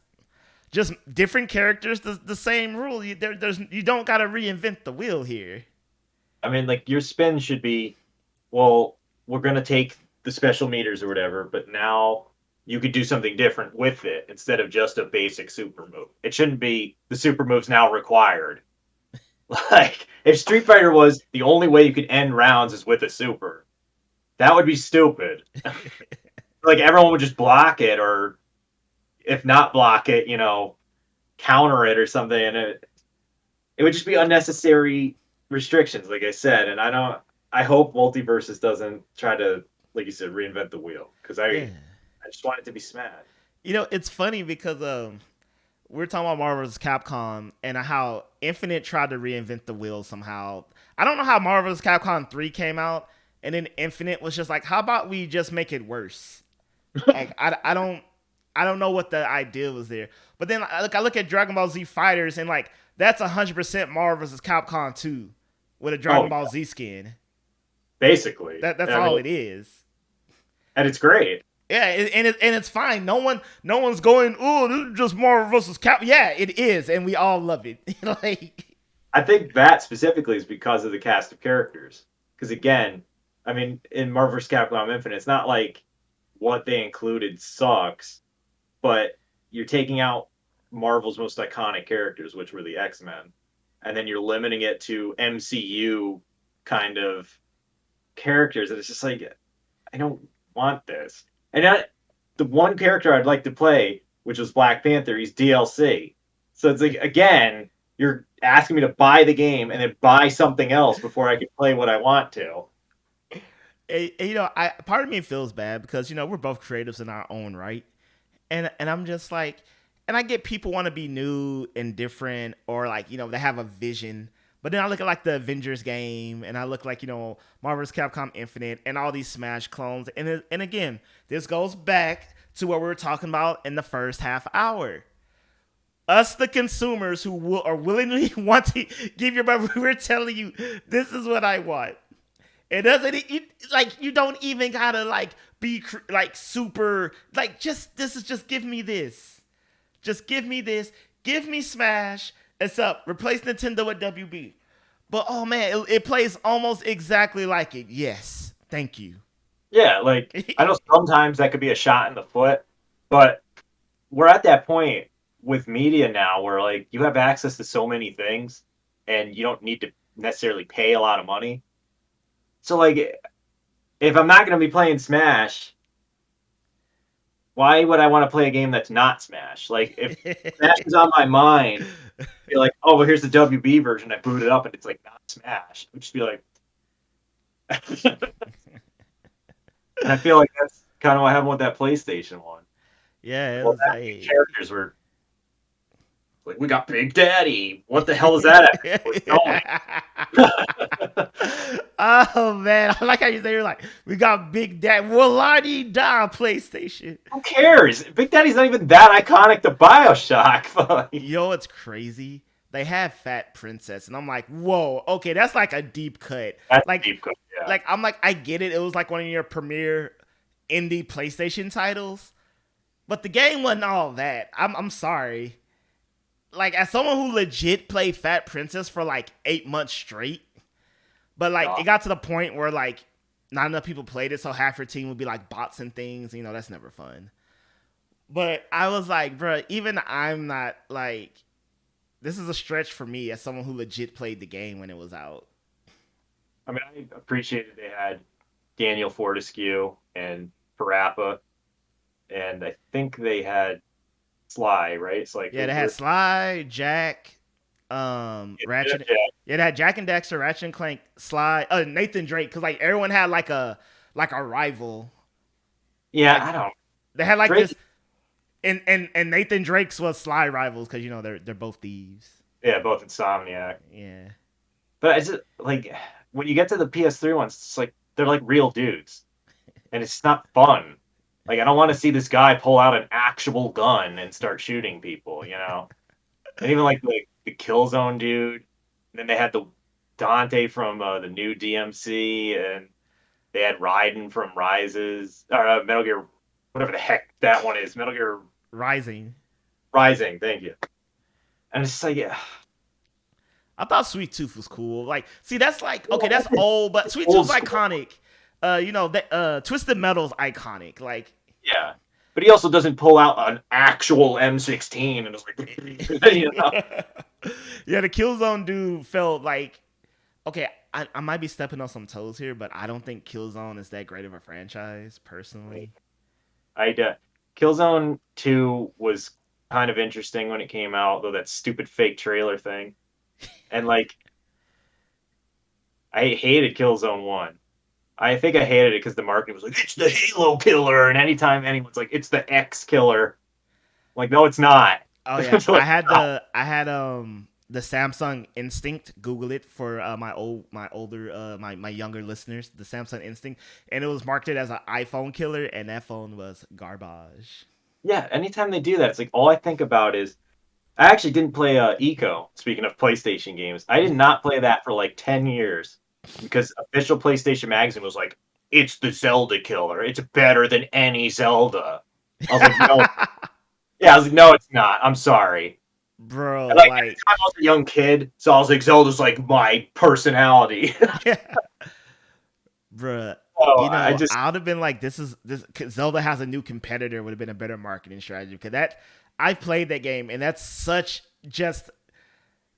different characters, the same rule. You don't got to reinvent the wheel here. I mean, like your spin should be, well, we're gonna take the special meters or whatever, but now you could do something different with it instead of just a basic super move. It shouldn't be the super move's now required. Like if Street Fighter was the only way you could end rounds is with a super, that would be stupid. Like everyone would just block it, or if not block it, counter it or something, and it would just be unnecessary restrictions, like I said. And I hope MultiVersus doesn't try to, like you said, reinvent the wheel, because Yeah, I just want it to be Smash. it's funny because we're talking about Marvel vs. Capcom and how Infinite tried to reinvent the wheel somehow. I don't know how Marvel vs. Capcom 3 came out and then Infinite was just like, how about we just make it worse? Like I don't know what the idea was there. But then I look at Dragon Ball Z Fighters and like that's 100% Marvel vs. Capcom 2 with a Dragon Oh, Ball Z skin. basically. That's I all mean, it is. and it's great. Yeah, and it's fine. No one's going, oh, this is just Marvel versus Cap. Yeah, it is, and we all love it. Like, I think that specifically is because of the cast of characters. Because again, I mean, in Marvel vs. Capcom Infinite, it's not like what they included sucks, but you're taking out Marvel's most iconic characters, which were the X-Men, and then you're limiting it to MCU kind of characters, and it's just like, I don't want this. And the one character I'd like to play, which was Black Panther, he's DLC. So it's like, again, you're asking me to buy the game and then buy something else before I can play what I want to. I part of me feels bad because we're both creatives in our own right, and I'm just like, and I get people want to be new and different, or like they have a vision. But then I look at like the Avengers game, and I look like Marvel's Capcom Infinite, and all these Smash clones, and again, this goes back to what we were talking about in the first half hour. Us, the consumers who are willingly want to give your money, we're telling you this is what I want. It doesn't you don't even gotta like be like super like just give me this. Just give me this. Give me Smash. It's up. Replace Nintendo with WB. But oh man, it plays almost exactly like it. Yes. Thank you. Yeah, like I know sometimes that could be a shot in the foot, but we're at that point with media now where like you have access to so many things and you don't need to necessarily pay a lot of money. So like if I'm not going to be playing Smash, why would I want to play a game that's not Smash? Like if Smash is on my mind, be like, oh, well, here's the WB version. I boot it up and it's like not Smash. I'd just be like, and I feel like that's kind of what happened with that PlayStation one. Yeah, it Well, was that like characters were Like, we got Big Daddy. What the hell is that? With Sony? Oh man, I like how you say you're like, we got Big Dad. Well, I need da PlayStation. Who cares? Big Daddy's not even that iconic to Bioshock. Yo, it's crazy. They have Fat Princess, and I'm like, whoa, okay, that's like a deep cut. That's Like, deep cut, yeah. like I'm like, I get it. It was like one of your premier indie PlayStation titles, but the game wasn't all that. I'm sorry. Like, as someone who legit played Fat Princess for like 8 months straight, but like No. it got to the point where like not enough people played it, so half your team would be like bots and things. You know, that's never fun. But I was like, bro, even I'm not like, this is a stretch for me as someone who legit played the game when it was out. I mean, I appreciated they had Daniel Fortescue and Parappa, and I think they had Sly, right? It's like Yeah, those they were had Sly, Jack, Ratchet. Yeah, they had Jack and Dexter, Ratchet and Clank, Sly, Nathan Drake, because like everyone had like a rival. yeah, Like I don't. they had like Drake, this, and Nathan Drake's was Sly rivals because you know they're both thieves. yeah, both Insomniac. Yeah. But it's just like when you get to the PS3 ones, it's like they're like real dudes, and it's not fun. Like I don't want to see this guy pull out an actual gun and start shooting people, you know. And even like the Killzone dude. And then they had the Dante from the new DMC, and they had Raiden from Rises or Metal Gear, whatever the heck that one is, Metal Gear Rising. Rising. Thank you. And it's just like, yeah, I thought Sweet Tooth was cool. Like, see, that's like okay, that's old, but Sweet old Tooth's school. iconic. You know, that Twisted Metal's iconic. Like, Yeah. But he also doesn't pull out an actual M16 and it's like, you know. yeah, the Killzone dude felt like okay. I might be stepping on some toes here, but I don't think Killzone is that great of a franchise, personally. I Killzone 2 was kind of interesting when it came out, though that stupid fake trailer thing. And like I hated Killzone 1. I think I hated it because the marketing was like, it's the Halo killer, and anytime anyone's like, it's the X killer, I'm like, no, it's not. Oh yeah, It's like, no. I had the Samsung Instinct. Google it for my younger listeners. The Samsung Instinct, and it was marketed as an iPhone killer, and that phone was garbage. Yeah, anytime they do that, it's like all I think about is I actually didn't play Eco. Speaking of PlayStation games, I did not play that for like 10 years because official PlayStation magazine was like, it's the Zelda killer. It's better than any Zelda. I was like, no, yeah, I was like, no, it's not. I'm sorry. Bro, And like at the like, time I was a young kid, so I was like, Zelda's like my personality. bruh. So You I know, just I would have been like, this 'cause Zelda has a new competitor would have been a better marketing strategy because that I played that game and that's such just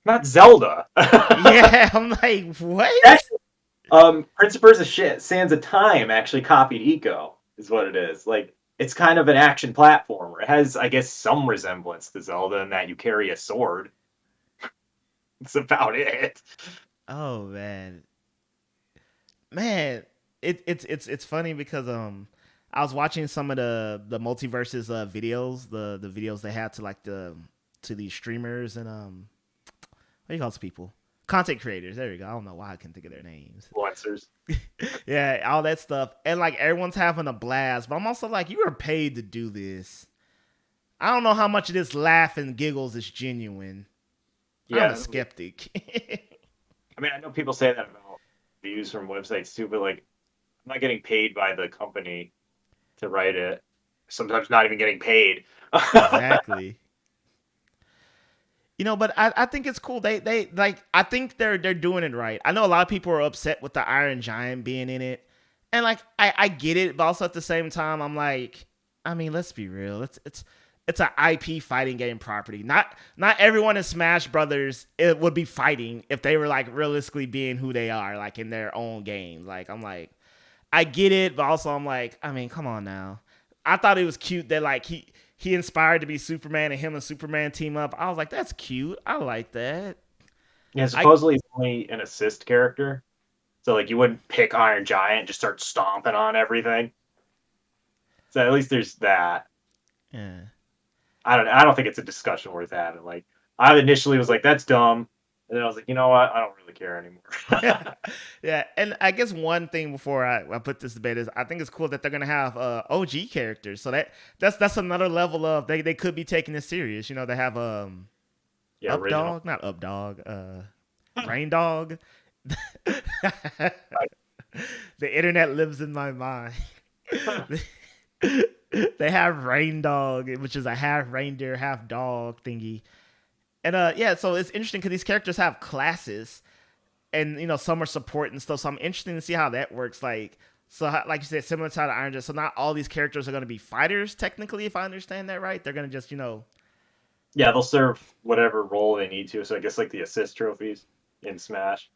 not Zelda. yeah. I'm like, what? That's Prince of Persia Sands of Time actually copied Eco, is what it is. Like it's kind of an action platformer. It has, I guess, some resemblance to Zelda in that you carry a sword. That's about it. Oh man, it's funny because I was watching some of the multiverses videos, the videos they had to like to these streamers and what do you call those people? Content creators. There you go. I don't know why I can't think of their names. Influencers. Yeah, all that stuff. And like everyone's having a blast, but I'm also like, you are paid to do this. I don't know how much of this laugh and giggles is genuine. I'm Yeah, a skeptic. I mean, I know people say that about views from websites too, but like, I'm not getting paid by the company to write it. Sometimes not even getting paid. Exactly. You know, but I think it's cool. They like I think they're doing it right. I know a lot of people are upset with the Iron Giant being in it. And like I get it, but also at the same time I'm like, I mean, let's be real. It's an IP fighting game property. Not everyone in Smash Brothers it would be fighting if they were like realistically being who they are, like in their own games. Like I'm like, I get it, but also I'm like, I mean, come on now. I thought it was cute that like he inspired to be Superman and him and Superman team up. I was like, that's cute. I like that. Yeah, I supposedly it's only an assist character. So like you wouldn't pick Iron Giant and just start stomping on everything. So at least there's that. yeah. I don't think it's a discussion worth having. Like I initially was like, that's dumb. And then I was like, you know what? I don't really care anymore. Yeah, and I guess one thing before I put this debate is I think it's cool that they're gonna have OG characters. So that's another level of they could be taking this serious. You know, they have Yeah, Up original. Dog, not Up Dog, Rain Dog. The internet lives in my mind. They have Rain Dog, which is a half reindeer, half dog thingy. And yeah, so it's interesting because these characters have classes, and you know some are support and stuff. So I'm interested to see how that works. Like, so like you said, similar to the Iron Giant. So not all these characters are going to be fighters technically, if I understand that right. They're going to just Yeah, they'll serve whatever role they need to. So I guess like the assist trophies in Smash.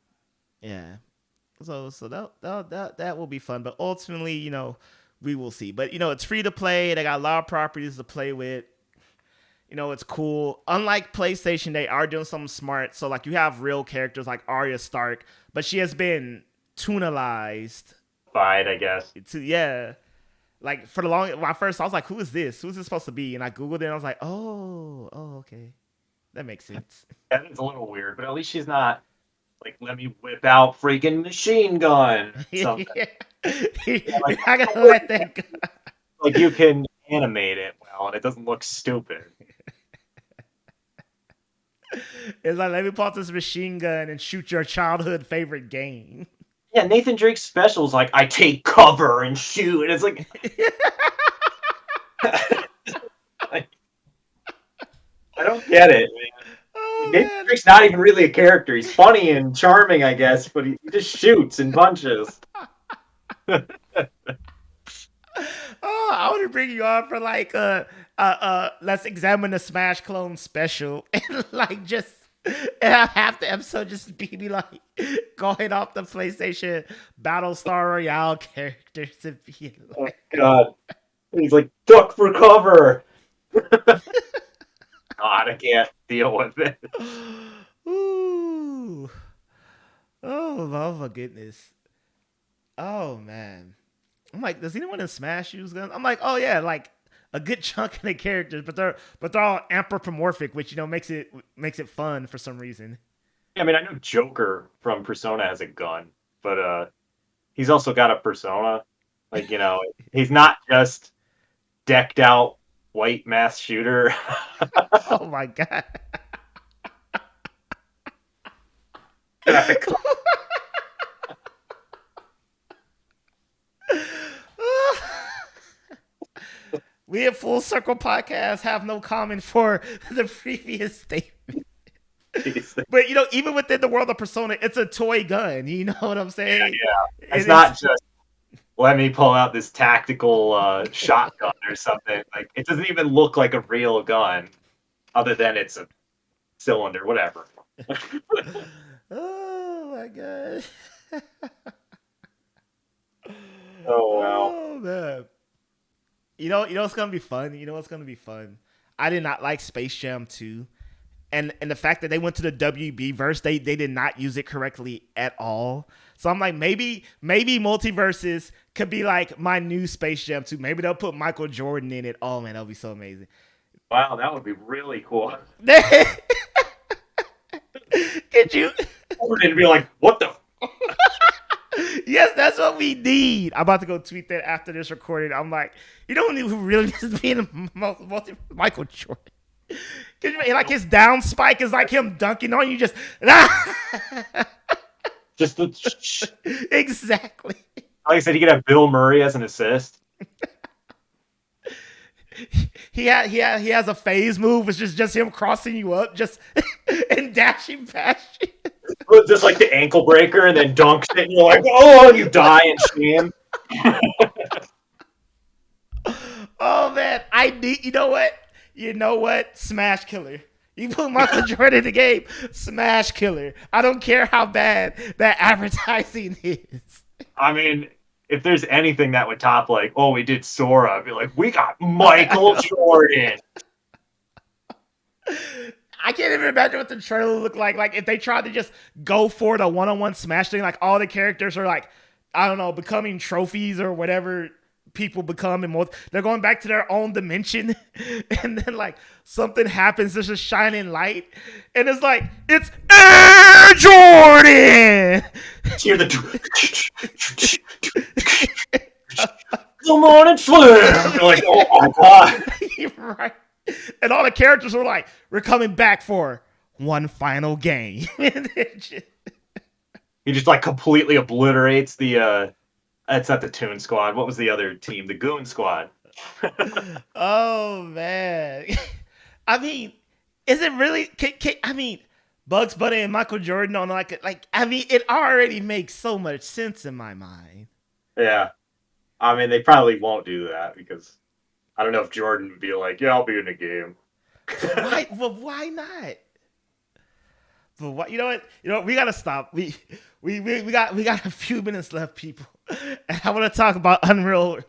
yeah. So that will be fun. But ultimately, we will see. But it's free to play. They got a lot of properties to play with. It's cool. Unlike PlayStation, they are doing something smart. So like you have real characters like Arya Stark, but she has been tunalized Fight, I guess. to yeah. Like for the long, when first I was like, "Who is this? Who is this supposed to be?" And I googled it. and I was like, "Oh, okay, that makes sense." That is a little weird, but at least she's not like, let me whip out freaking machine gun something. Yeah. Like, You're not gonna let that go. like you can animate it well, and it doesn't look stupid. It's like let me pull out this machine gun and shoot your childhood favorite game. Yeah, Nathan Drake's special is like, I take cover and shoot, and it's like, like I don't get it, man. Oh Nathan man. Drake's not even really a character. He's funny and charming, I guess, but he just shoots and punches. Oh, I want to bring you on for like let's examine the Smash Clone special and like just and have half the episode just be me like going off the PlayStation Battlestar Royale characters and being Oh like, God, he's like, duck for cover. God, I can't deal with it. ooh, oh my goodness, oh man. I'm like, does anyone in Smash use guns? I'm like, oh yeah, like a good chunk of the characters, but they're all anthropomorphic, which makes it fun for some reason. I mean, I know Joker from Persona has a gun, but he's also got a persona. Like, he's not just decked out white mass shooter. Oh my god. Graphic. We at Full Circle Podcast have no comment for the previous statement. But even within the world of Persona, it's a toy gun. You know what I'm saying? Yeah. It's It not is. just let me pull out this tactical shotgun or something. Like, it doesn't even look like a real gun, other than it's a cylinder, whatever. Oh my god. Oh wow. Oh man. What's gonna be fun. You know what's gonna be fun. I did not like Space Jam 2. And the fact that they went to the WB verse, they did not use it correctly at all. So I'm like, maybe MultiVersus could be like my new Space Jam 2. Maybe they'll put Michael Jordan in it. Oh man, that'll be so amazing. Wow, that would be really cool. Could you? Jordan would be like, what the? Yes, that's what we need. I'm about to go tweet that after this recording. I'm like, you know who really needs to be in Michael Jordan? Like his down spike is like him dunking on you, just Just the. exactly. Like I said, he could have Bill Murray as an assist. He has a phase move, which is just him crossing you up, just and dashing past you. Just like the ankle breaker, and then dunks it, and you're like, oh, you die in shame. Oh man, I need. You know what? Smash Killer. You put Michael Jordan in the game, Smash Killer. I don't care how bad that advertising is. I mean, if there's anything that would top, like, oh, we did Sora, I'd be like, we got Michael Jordan. I can't even imagine what the trailer looked like. Like if they tried to just go for the one-on-one Smash thing, like all the characters are like, I don't know, becoming trophies or whatever people become immortal. They're going back to their own dimension, and then like something happens. There's a shining light, and it's like it's Air Jordan. Hear the come on and slam. You're like, oh my god. Right. And all the characters were like, "We're coming back for one final game." He just like completely obliterates the. That's not the Toon Squad. What was the other team? The Goon Squad. Oh man. I mean, is it really? I mean, Bugs Bunny and Michael Jordan on like. I mean, it already makes so much sense in my mind. Yeah, I mean they probably won't do that because I don't know if Jordan would be like, yeah, I'll be in the game. Why? Well, why not? But what? You know what? You know what? We gotta stop. We got a few minutes left, people, and I want to talk about Unreal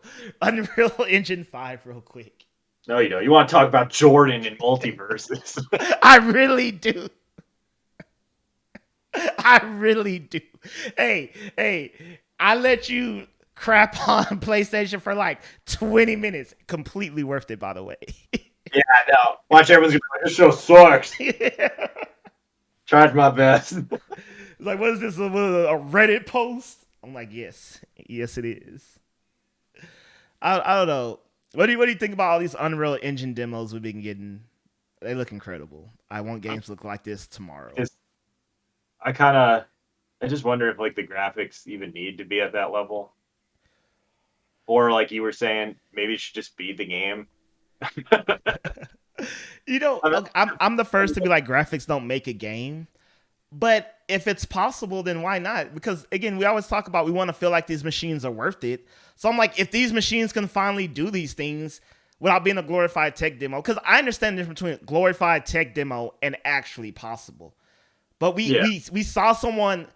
Engine 5 real quick. No, you don't. You want to talk about Jordan and MultiVersus? I really do. I really do. Hey, I let you crap on PlayStation for like 20 minutes. Completely worth it, by the way. Yeah, I know. Watch everyone's gonna be like, this show sucks. Tried my best. It's like, what is this? A Reddit post? I'm like, yes, it is. I don't know. What do you think about all these Unreal Engine demos we've been getting? They look incredible. I want games to look like this tomorrow. I just wonder if like the graphics even need to be at that level, or like you were saying, maybe it should just be the game. I'm the first to be like, graphics don't make a game. But if it's possible, then why not? Because again, we always talk about we want to feel like these machines are worth it. So I'm like, if these machines can finally do these things without being a glorified tech demo, because I understand the difference between glorified tech demo and actually possible. But we saw someone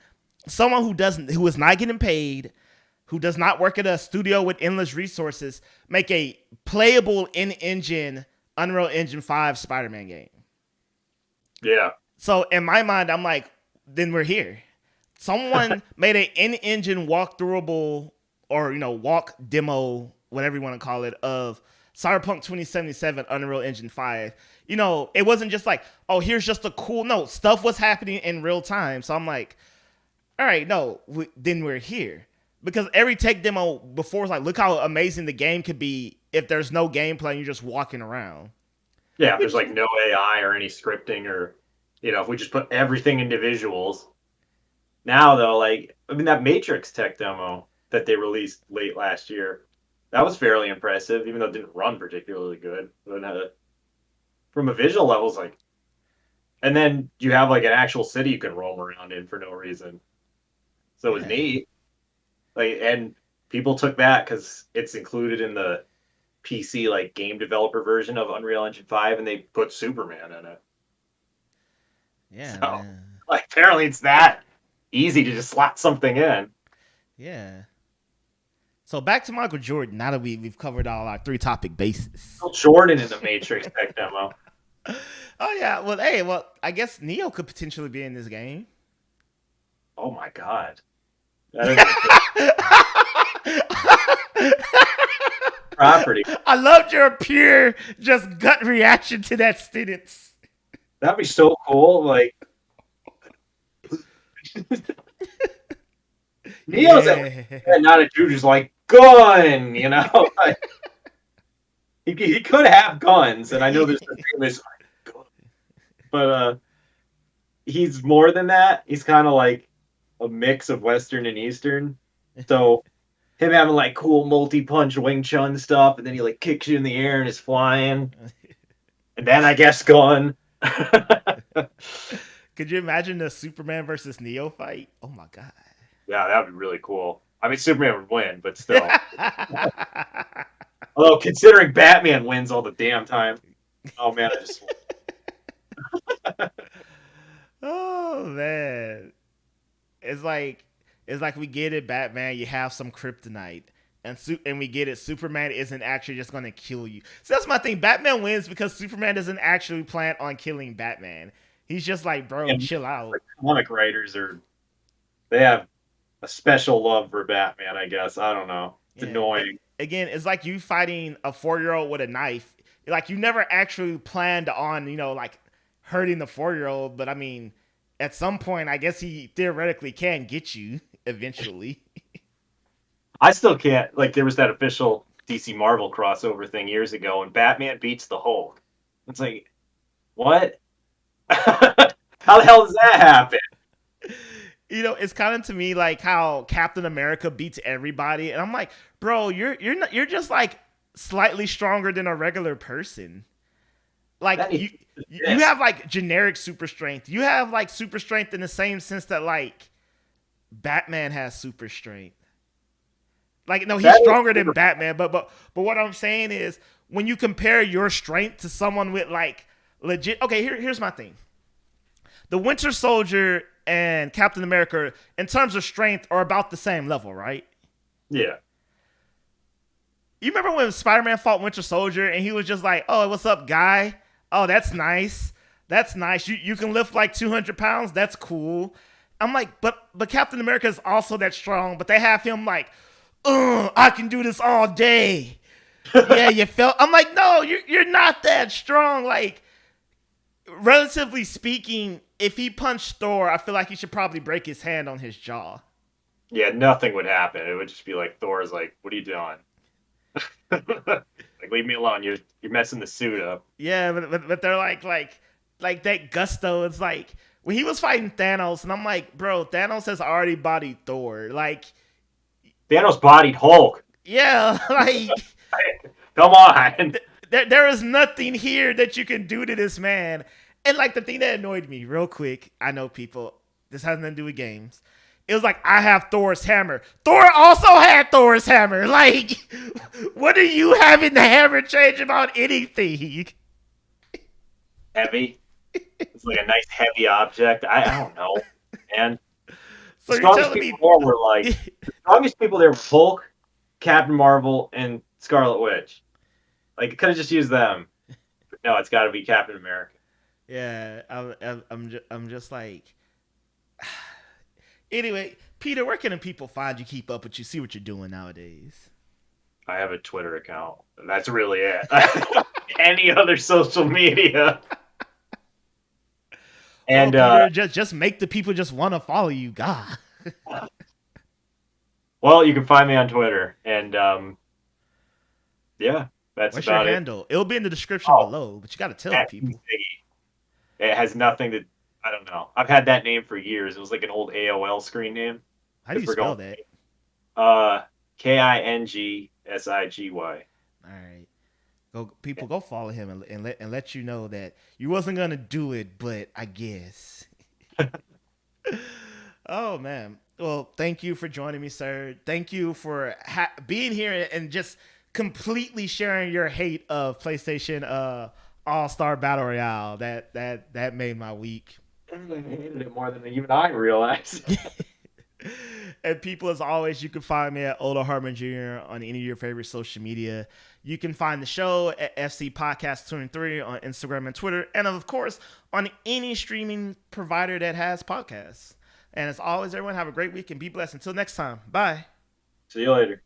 who is not getting paid, who does not work at a studio with endless resources, make a playable in-engine Unreal Engine 5 Spider-Man game. Yeah. So in my mind, I'm like, then we're here. Someone made an in-engine walkthroughable or walk demo, whatever you want to call it, of Cyberpunk 2077 Unreal Engine 5. It wasn't just like, oh, here's just a cool. No, stuff was happening in real time. So I'm like, all right, then we're here. Because every tech demo before was like, look how amazing the game could be if there's no gameplay and you're just walking around. Yeah, there's like no AI or any scripting or, if we just put everything into visuals. Now, though, that Matrix tech demo that they released late last year, that was fairly impressive, even though it didn't run particularly good. But from a visual level, it's like... And then you have like an actual city you can roam around in for no reason. So it was neat. And people took that because it's included in the PC game developer version of Unreal Engine 5, and they put Superman in it. Yeah. So, apparently it's that easy to just slot something in. Yeah. So back to Michael Jordan. Now that we've covered all our 3-topic bases. Jordan in the Matrix tech demo. Oh yeah. Well, I guess Neo could potentially be in this game. Oh my god. Property. I loved your pure just gut reaction to that sentence. That'd be so cool. Neo's not a dude who's like gun, he could have guns, and I know there's the famous gun, but he's more than that. He's kind of like a mix of Western and Eastern. So him having cool multi-punch Wing Chun stuff, and then he kicks you in the air and is flying, and then I guess gun. Could you imagine the Superman versus Neo fight? Oh my god. Yeah, that would be really cool. I mean, Superman would win, but still. Although, considering Batman wins all the damn time. Oh, man, I just... Oh, man. It's like we get it, Batman, you have some kryptonite. And we get it, Superman isn't actually just going to kill you. So that's my thing. Batman wins because Superman doesn't actually plan on killing Batman. He's just like, bro, chill out. Comic writers they have a special love for Batman, I guess. I don't know. It's annoying. again, it's like you fighting a 4-year-old with a knife. Like you never actually planned on, like hurting the 4-year-old, but I mean, at some point, I guess he theoretically can get you eventually. I still can't. Like, there was that official DC Marvel crossover thing years ago, and Batman beats the Hulk. It's like, what? How the hell does that happen? It's kind of to me like how Captain America beats everybody, and I'm like, bro, you're just like slightly stronger than a regular person. Like That you is you this. have like generic super strength. You have like super strength in the same sense that like Batman has super strength. Like no, he's That is stronger than super. Batman, but what I'm saying is when you compare your strength to someone with like legit. Okay, here's my thing. The Winter Soldier and Captain America, in terms of strength, are about the same level, right? Yeah. You remember when Spider-Man fought Winter Soldier and he was just like, "Oh, what's up, guy? Oh, that's nice. That's nice. You can lift like 200 pounds. That's cool." I'm like, but Captain America is also that strong, but they have him like, I can do this all day. Yeah, you felt. I'm like, no, you're not that strong. Like, relatively speaking, if he punched Thor, I feel like he should probably break his hand on his jaw. Yeah, nothing would happen. It would just be like Thor's like, "What are you doing? Like, leave me alone. You're messing the suit up." Yeah, but they're like that gusto. It's like when he was fighting Thanos, and I'm like, bro, Thanos has already bodied Thor. Like, Thanos bodied Hulk. yeah, like Come on. there is nothing here that you can do to this man. And like the thing that annoyed me, real quick, I know people, this has nothing to do with games. It was like I have Thor's hammer. Thor also had Thor's hammer. Like, what do you have in the hammer change about anything? Heavy. It's like a nice heavy object. I don't know, man. The So you're strongest telling people me there were like the strongest people there were Hulk, Captain Marvel, and Scarlet Witch. Like, it could have just used them. But no, it's got to be Captain America. yeah, I'm just like. Anyway, Peter, where can people find you? Keep up with you. See what you're doing nowadays. I have a Twitter account. And that's really it. Any other social media. Well, And Peter, just make the people just want to follow you. God. well, you can find me on Twitter, and yeah, that's What's your about it. handle? It'll be in the description Oh, below, but you got to tell the at people. it has nothing to. I don't know. I've had that name for years. It was like an old AOL screen name. How do Because you we're spell going that? Kingsiggy. All right. Go, people, go follow him and let you know that you wasn't gonna do it, but I guess. Oh man. Well, thank you for joining me, sir. Thank you for being here and just completely sharing your hate of PlayStation All Star Battle Royale. That made my week. I hated it more than even I realized. And people, as always, you can find me at Harmon Jr. on any of your favorite social media. You can find the show at FC Podcast 23 on Instagram and Twitter, and of course on any streaming provider that has podcasts. And as always, everyone have a great week and be blessed. Until next time, bye. See you later.